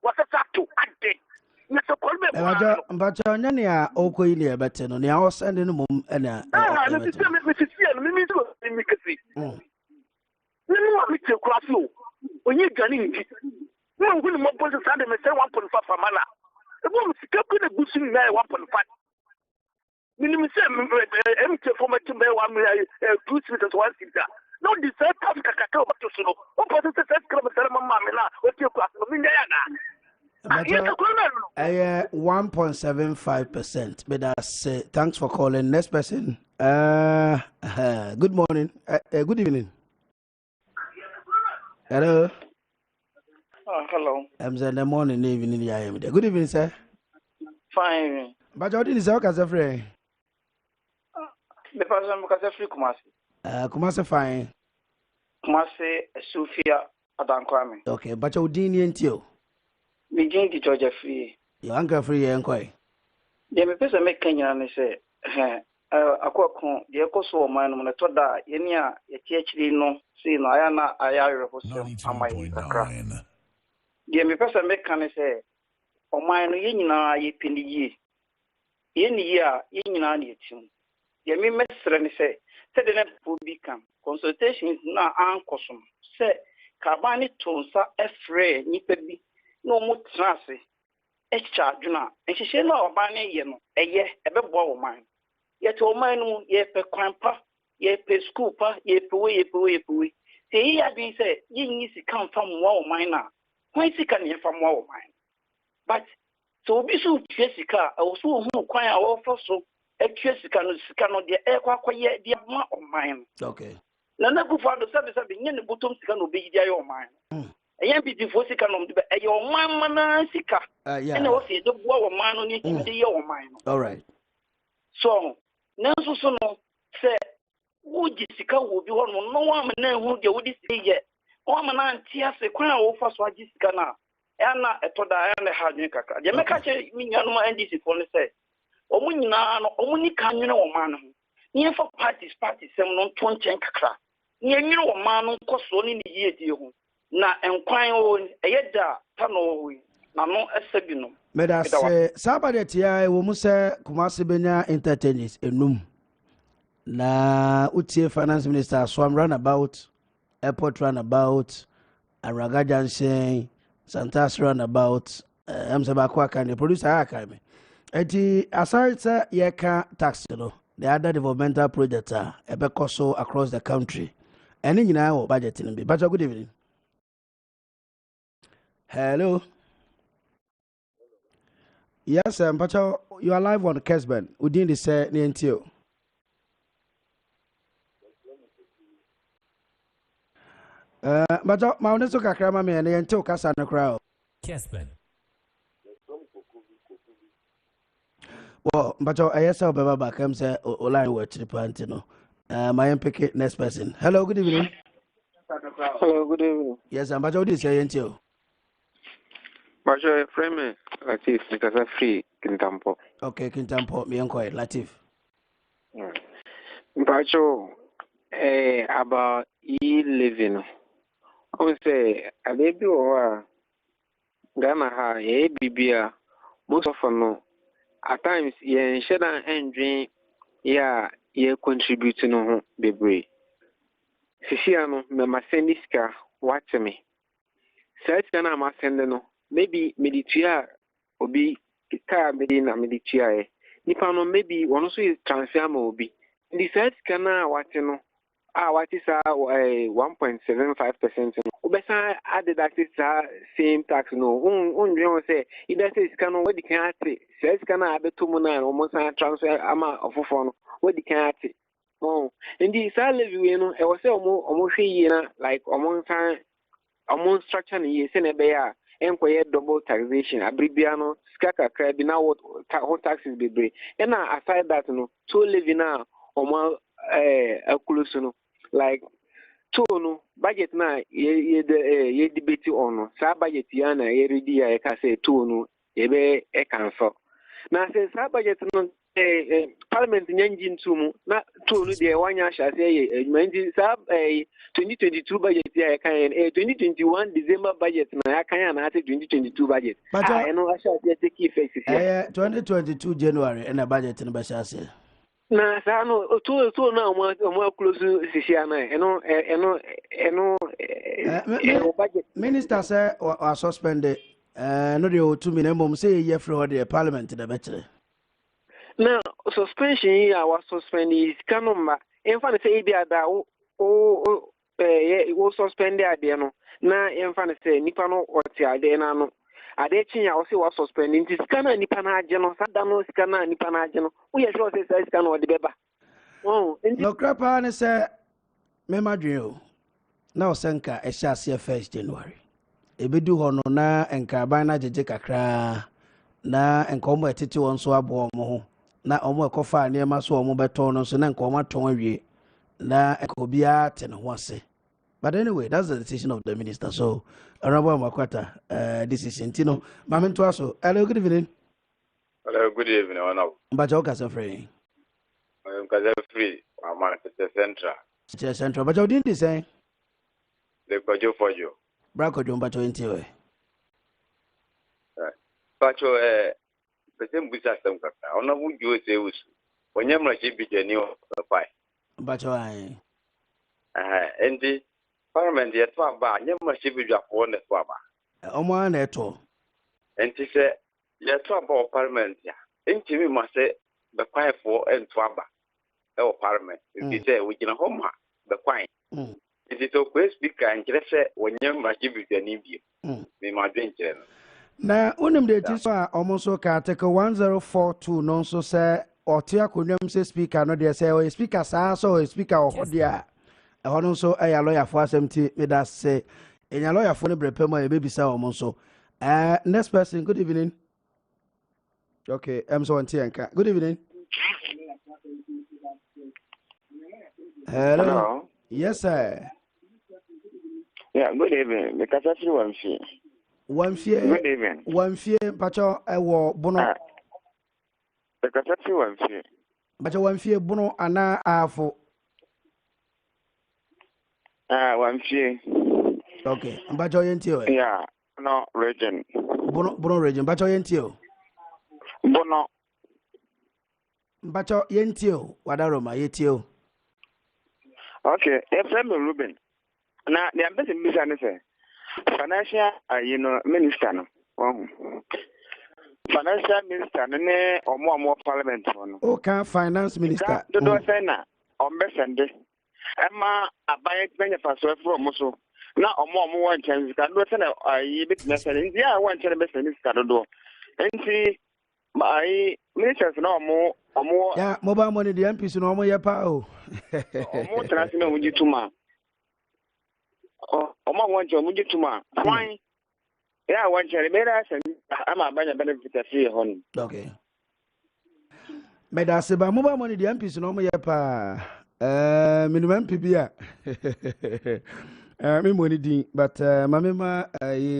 What's that to ante. Yes, a call me. But Nania Oko in here better no I was sending mum and let me see me see. No me to cross you. When you got in no will more point and say 1.5 for mana. The woman is a good thing there 1.5. Minimum say empty for my 2 sweet as 1 seater. No desert of cacao to snow. What person says mamma what you cross me 1.75%. But I say thanks for calling. Next person. Good morning. Good evening. Hello. Hello. I'm saying the morning, evening, I am there. Good evening, sir. Fine. But how did you say, friend? The person because free Kumasi. Kumasi fine. Kumasi Sophia Adwenkyere. Okay, but you didn't until. Begin to Georgia free. Your uncle free and quiet. The person make Kenya and say, Akuoko, the echo so man when I told that, Yenia, a no, see, Ayana, Ayara, am I in the person make can say, O mine, Yina, ye pin ye. Yen year, Yina, ye tune. The me messer say, said the net will become consultations now uncosum. Say, Cabani tonsa, a fray, nippy, no more trancy. extra adwuna nhyehyɛ no a ɔbaa no yɛ no ɛyɛ ɛbɛboa wɔ man yɛte ɔman no mu yɛpɛ kwan pa yɛpɛ school pa yɛpɛ we sɛ yɛyɛ adwene sɛ yɛnyi sika mfa mmoa wɔ man no a kwan sika ne yɛmfa mmoa wɔ man but so obi so tua sika a ɛwɔ so ohunu kwan a wɔfa so atua sika no deɛ ɛkɔ akɔyɛ deɛ ma ɔman no okay na na gufo ado sabe nye ne bottom sika no obɛyi ayɛ ɔman no ɛyɛ bitifo sika no de ɛyɛ ɔman mana sika ɛna wɔ sɛ de boa ɔman no ne de yɛ ɔman no all right so nanso so no sɛ woji sika wo bi hɔ no no wa mana hu deɛ wodi sika yɛ wa mana anti ase kwan a wo fa so agye sika na ɛna ɛtɔ da ɛna ha dwen kakra deɛ mɛka kyɛ me nuanom NDC fo no sɛ ɔmo nyinaa no ɔmo ni ka nwene ɔman no ho ne yɛfa party sɛm no nto nkyɛn kakra ne yɛnwene ɔman no nkɔsoɔ ne ne yiedie ho na nkwan o ɛyɛ da ta no na no ɛsɛ bi no meda se sabade tia wo mu sɛ Kumasi benya entertainers enum na utie finance minister Swam runabout airport runabout Araga Junction Santas runabout Akuoko Kwarteng the producer akame eti aside say yeka tax no the other developmental projects are ebe across the country any nyina wo budget no bi but good evening. Hello. Yes, Pacho, you are live on Kessben. Udin the say NTO. But my so kakra ma me NTO kasa no crowd. Kessben. Well, Pacho, I yes baba back am say online work to panty no. My pick next person. Hello, good evening. Hello, good evening. Yes, Pacho, this say NTO. Bajo frame Latif because I'm free Kintampo. Okay, Kintampo, me enquire Latif. Bajo about living. I would say a baby or Ghana ha bibia most of no at times ye shed and drink ye contribute no baby. Siciano me masendiska watch me. Search Ghana masendeno. Maybe meditia obi car medina meditia nipa no maybe one also is transfer mo obi the said kana watino what is 1.75% obesa added that is same tax no on say it does is can what can says kana abeto mo na almost transfer ama ofofo no what can oh and the salary we no e was say omo hwe na like omo structure ni ye se na be ya enkoye double taxation abribiano skaka krabi na what taxes be bre and aside that no so living now omo close no like to no budget na ye debate on no sa budget ya na ye ready ya ka say to no ye be cancel na say sa budget no parliament nyanji ntumu na to no de wanya sha say ye sa 2022 budget ya kan 2021 December budget na ya kan na 2022 budget no asha say take effect 2022 January and a budget no be sha say na sa no to na mo close sisia na budget minister say or suspended no dey o 2 million mom say ye free the parliament the better. Now, suspension here was suspended is canoma. In fact, say be ada suspend there no. Na in fact say nipa no oti ade na no. Ade chinya o say was suspending this kana nipa na age no sada no kana nipa na age no. Wo ye sure say say kana o de beba. Oh, no crapa ne say me madwe o. Na o senka e sha se 1st January. Ebedu ho no na enka ban na jeje kakra na enka omo etete won so abo omo ho. Na omo ekofa ne ma so omo beton no so na nko omo aton awie na ekobia te ne ho ase. But anyway, that's the decision of the minister. So Honorable Makwata decision tino mame to aso. Hello, good evening. Hello, good evening. But you can free. I'm free. I'm at the central. But you didn't say the Kojo for you. Brako Jumba 20. But you the same with us. I don't know who you say when you're much be the new pie. But I and the parliament yet one bar, you must be your phone at Waba. Oman at all. And she said, ya to about parliament ya ntimi ma se be kwan for ento aba e o parliament nti se we gina ho ma be kwan nti to ko speaker nkire se wonyam ma kibidani bi me ma Adwenkyere na unim de ti so a omonso ka article 1042 no so say ote akonwam se speaker no de say o speaker saa so o speaker o dia e hono so e ya lawyer for assemti me da say enya lawyer for ne brepem a e be bisa omonso next person, good evening. Okay, I'm so on Tianka. Good evening. Hello. Yes, sir. Yeah, good evening. Because I feel one fear. One fear. Good evening. One fear, Pacho, I war bono. Because I feel one fear. Pacho, one fear, bono, ana, afo. One fear. Okay, Pacho, yentio. Yeah, no, region. Bono region, Pacho, yentio. Bono. Pacho, yentio. Wadaroma, yentio. Okay, Efrem Ruben. Now, the ambassador business financial, minister. Financial minister, or more parliament. Okay, finance minister. The door na on Besende. Emma, a buy benefit for Mosso. Now, or more one chance. Can do a bit necessary. Yeah, one chance minister do. And see, my ministers no more or more. Yeah, mobile money, the MPs no more, ya pao. More transmission with you to ma. Oh, my one job with you to ma. Fine. Yeah, one chance better. I'm a benefit of free home. Okay. Meda seba mobile money the MPs no more ya pa. Minimum PBA. Me money din but mamema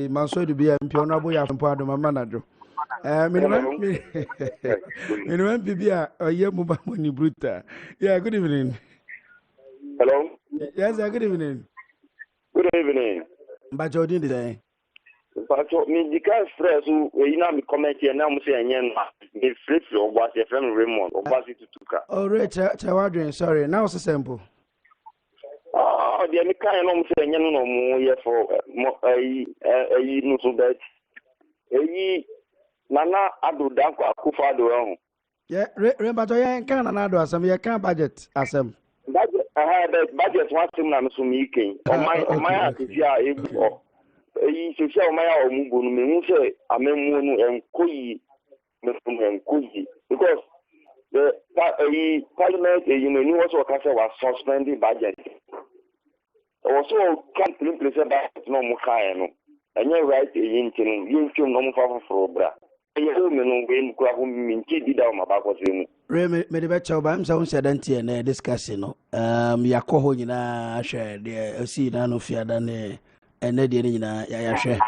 manso to be MP honorable ya mpo do mama nado. Minimum PBA oye mobile money bruta. Yeah, good evening. Hello. Yes, good evening. Good evening. But you didn't say. But me because stress we na me comment here na mo say enyen ma me free or what your friend Raymond or was it to ka. Oh, Rich, sorry. Now it's simple. Oh, the me kan no mo say enyen no mo here for no so that nana ado danko akufa ado ho. Yeah, remember to ya kan na ado asem ya kan budget asem. Budget one thing na so me ken. O my atisia ebu se se o maya o mugo no me say amemu no enkoyi me from enkoyi because the parliament was was suspending budget also can't place budget no mo kan no enye right yintin no mo fa for bra enye o me no we nkura ho minti di da o mabako se mu me de becha ba msa un sedante na discussion no yakọ ho nyina ahwe de asi na no fiada ne ene de nyina ya hwe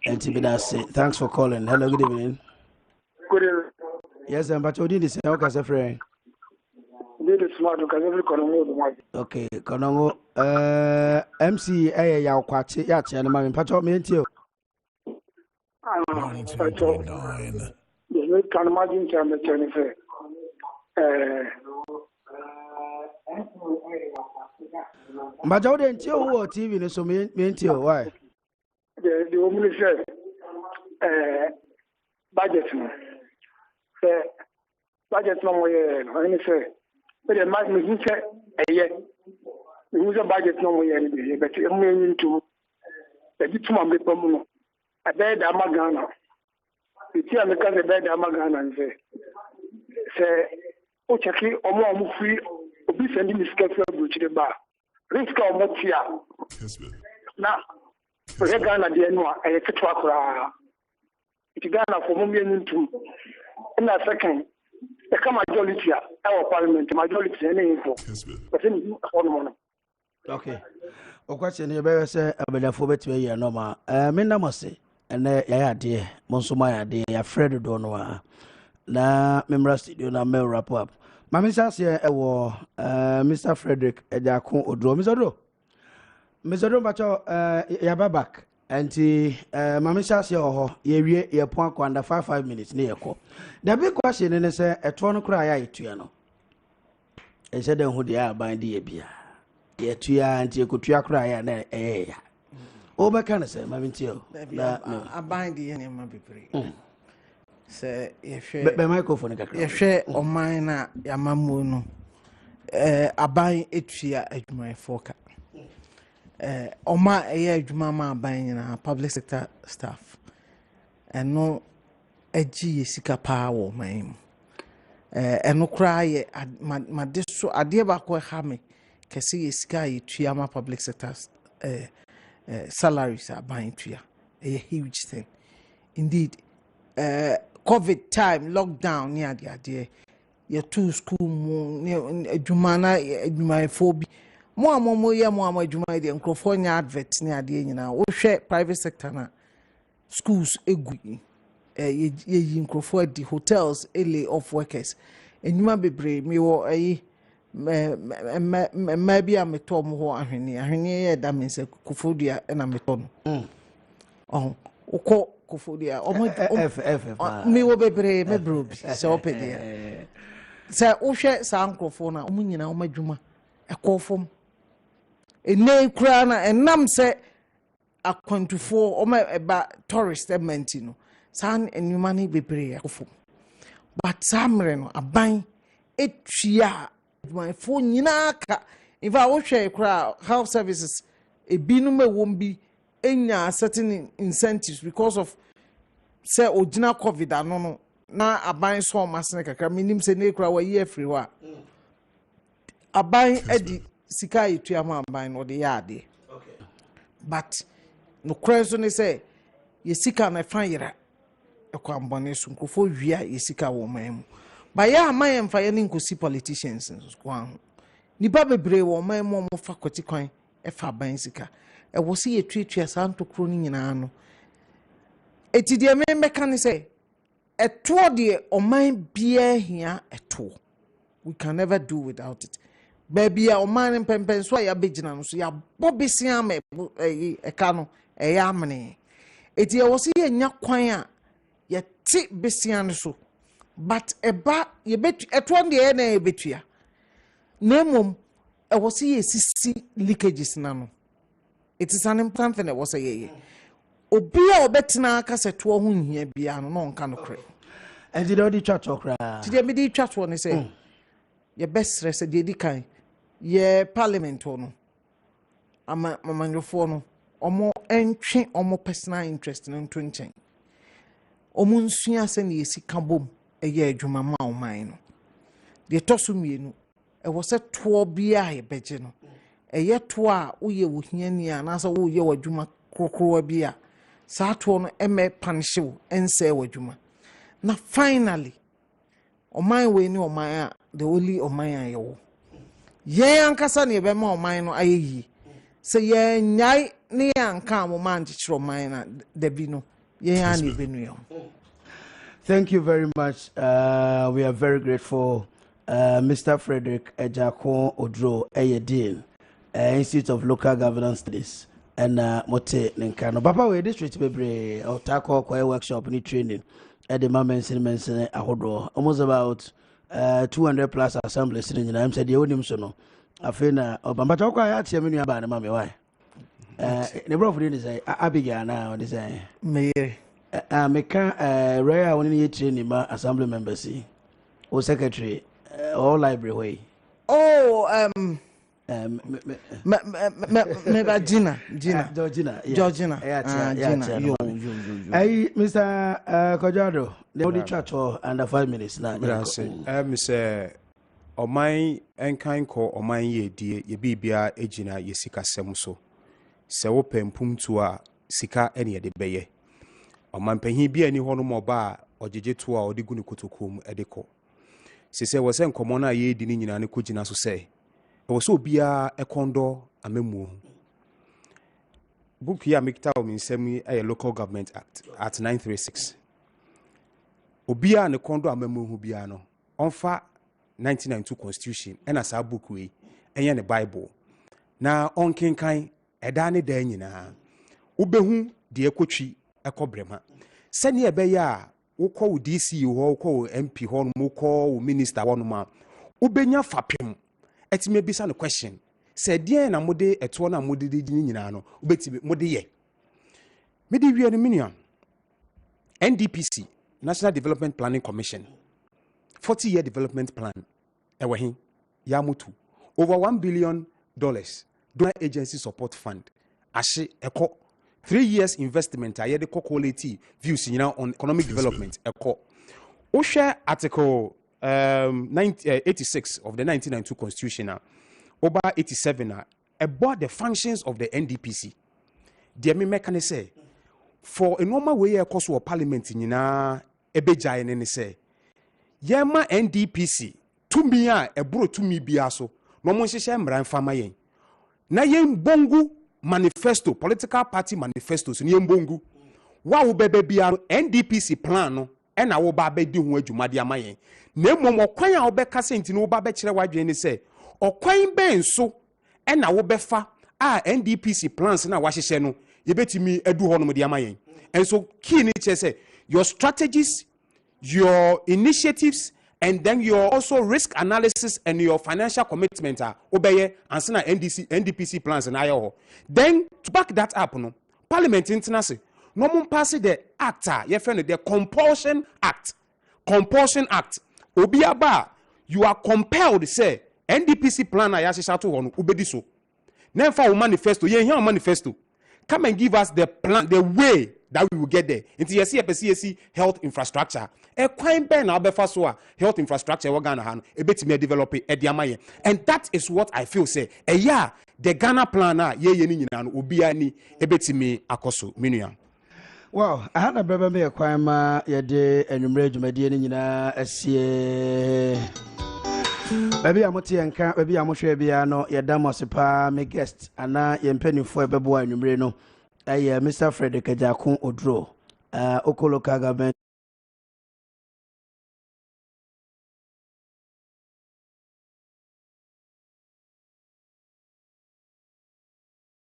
enti be da say thanks for calling. Hello, good evening. Good evening. Yes, but you didn't say okay, sir friend. Did it smart because every corner. Okay, konongo MC ya kwache ya che na ma mpacho me enti o. You can imagine the Jennifer. But you didn't o TV no so me enti o why? The woman said budget no. Budget no more no any say. But the man me say we use a budget no more but I'm into the bituma me pom no. I bed amagana. It's here because the bed amagana and say o cheki omo free obi sending the schedule to the bar. Risk of what here. Kessben. Now, for the Ghana, the annual, I get to Accra. It's Ghana for me into. In a second, the majority, our parliament, majority, any info. But in one. Okay. O question here, better say, I will have to be a normal. Me must say, and ya dear, Monsumaya, dear, Fred Donoa. Na member studio na me wrap up. Mami sase Mr. Frederick Ejakun Odro. Mr. Do bacho ya back. Anti mami sase ye wie ye pon kwanda 5 minutes ne yeko. The big question ne say eto no kra ya etua no. E say den hu de aban de bia. Ye tua anti ekotua kra ya na ya. O be kan say mami ntio. Na aban de ye ne ma bepre. Say yehwe be microphone kakra. Yehwe oman na yamamu no. Aban etua adwumayefo ka. Oma eye adwuma ma aban na public sector staff. Eno eji yesika pa wo man. Eno kra ye madeso ade ba ko ha me kese yesika yetua ma public sector salaries aban tua. A huge thing. Indeed, COVID time, lockdown, near the idea. Your two school Jumana phobia. More, Juma, the California adverts near the end now. We share private sector na schools, ye the hotels, lay off workers. And you might be brave, me or maybe I'm a Tom who I hear that means a Kufudia and I'm a Tom. Oh, Kofodia. Me wo bebre me brobi. Se opede. Se wo hwe sa nkrofo na omunyina omadwuma ekofom. Ene kura na enam se akwantufo oma eba tourist element no. San enwuma ne bebre ekofom. But samre no aban etwia my phone nyina ka. In fact wo hwe kura health services ebinum ewom bi enya certain incentives because of say original COVID no na aban so masne kakra minim se ne kura wa ye free wa aban edi sika yitua ma aban no de yade okay but no krenso ne say ye sika na fan yira ekwa mbone so nkofo wia ye sika wo man ba ya aman mfa ye ne nkosi politicians kwa nipa bebre wo man mo fa kwati kwan e fa aban sika e wo se ye tuatua santo kro ni nyina no eti de me meka ne say eto de oman bia hia eto we can never do without it baby a oman pempen so ya begina no so ya bobisia ma eka no e ya amne eti e wo se ye nya kwan a ye ti besia no so but eba ye betu eto de na ye betua na mom e wo se ye sisi leakages na no. It is an important thing that was a ye. Obia obetina kase to ho hia bia no no nka no kre. And did already chat okra. Did me di chat one say. Your best stress de di kan. Ye parliament no. Ama mamanyofo no. Omo entwe omo personal interest no nto nchen. Omo nsua se na yesika bom eye adwuma ma oman no. De toso mienu. E wo se to bia ye beje no. Eye to a uye wo hiani anasa wo ye wadwuma kokrowa bia saa to no eme panishew ense wadwuma na finally oman we ni oman a the only oman a yewo ye ankasa ne be ma oman no ayeyi se ye nyai ne anka mo man chichiro oman na dabi no ye ya ne be no. Thank you very much. We are very grateful. Mr. Frederick Ejako Odro Eyedin, Institute of Local Governance Studies, and Mote Ninkano. Papa, we district bebre or tackle quiet workshop ni training at the moment mention Ahodo. Almost about 200 plus assemblies in the said the Odim Sono. I feel Obama I had some about the mammy. Why? The brother is Abigail now. Design. Me. Meka rare only training my assembly members or secretary or library way. Oh, Gina. Georgina. Gina. Hey, Mr. Kojado, the only chat for under 5 minutes now. Mr. Omai enkan ko oman ye die ye bibia ejina ye sika semso. Se wo pempum to a sika ene de beye. Oman panhin bia ni hono mo ba ojeje to a odigu ni kotokom edeko. Se wo se nkomo na ye di ni nyina ne kogina so se. Wo so bia ekondo amemu. Book here mikta o minsemi a Local Government Act at 936. Obia ne kondo amemu hu bia no. Onfa 1992 Constitution and as a book we and the Bible. Na on kinkai edane da nyina. Ubehu de ekotwi ekobrema. Sani ebeya wokọ DC ho wokọ MP ho no wokọ minister ho no ma. Ubenya fapem. Etime bisa no question. Se die na mode eto na mode de nyina no ubetime mode ye. Mede wi no miniam. NDPC National Development Planning Commission 40-year development plan ewehin yamutu over $1 billion donor agency support fund ashe eko 3 years investment ayede quality views on economic development eko o share article 86 of the 1992 constitution over 87 about the functions of the NDPC. Dear me mekane say for a normal way a course of parliament nyina ebeja ene say yema NDPC to me a bro to me bia so no mo hyehyɛ mmara mfama yen na yen bongu manifesto political party manifestos ni yen bongu wa wo bebe bia NDPC plan no e na wo ba be di ho adwumade ama yen na mmom okwan a wo be kase nti no wo ba be kyerɛ wadwen ni say okwan ben so e na wo be fa a NDPC plans na wa hyehyɛ no yebetimi edu ho no de ama yen and so key ni che say your strategies, your initiatives, and then your also risk analysis and your financial commitment are obey and send NDPC plans and IO. Then to back that up, no Parliament international no more pass the act, your friend, the Compulsion Act. Compulsion Act. Obiaba, you are compelled to say NDPC plan I ask you to on ubediso. Never for manifesto, you hear manifesto. Come and give us the plan, the way that we will get there. Into your CSC health infrastructure. A quite ben abefasoa health infrastructure we Ghana han a bit me develop ediamaye. And that is what I feel say. The Ghana plan ye ni nyina obi ani e bit me akoso minua. Well, I had a brother me a kwama ye de enumere dwumade ni nyina asie. Baby amoti enka baby amohwe bia no ye da mosepa me guest ana ye mpanifo e bebo enumere no. Mr. Frederick Jakun Odro, Oko local government.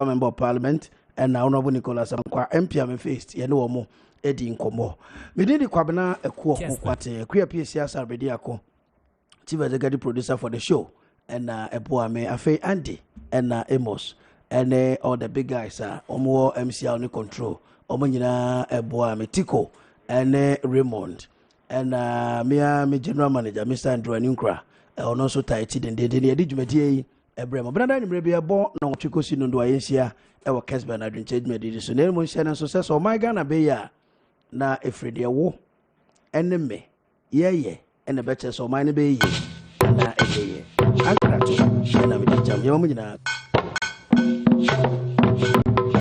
Member of Parliament and now Honorable Nicholas Ankwa MP am faced ye no mo edi nkomo. Me di kwabena Akuoko Kwarteng Queer PCS already ako. Chief executive producer for the show and Eboame Afe Andy and Amos. And all the big guys are omo MCR on control omo nyina Eboame Tiko and Raymond and me general manager Mr. Adwenkyere on also tight den de dwumadi ebrema branda ni mrebi ebo na twikosi no ndo ayensia e wo Kessben Adwenkyere dwumadi so na mo hye na so so my Ghana be ya na efrede wo ene me ye ene beche so my ne be ye na eye akrato na me jam ye mo nyina.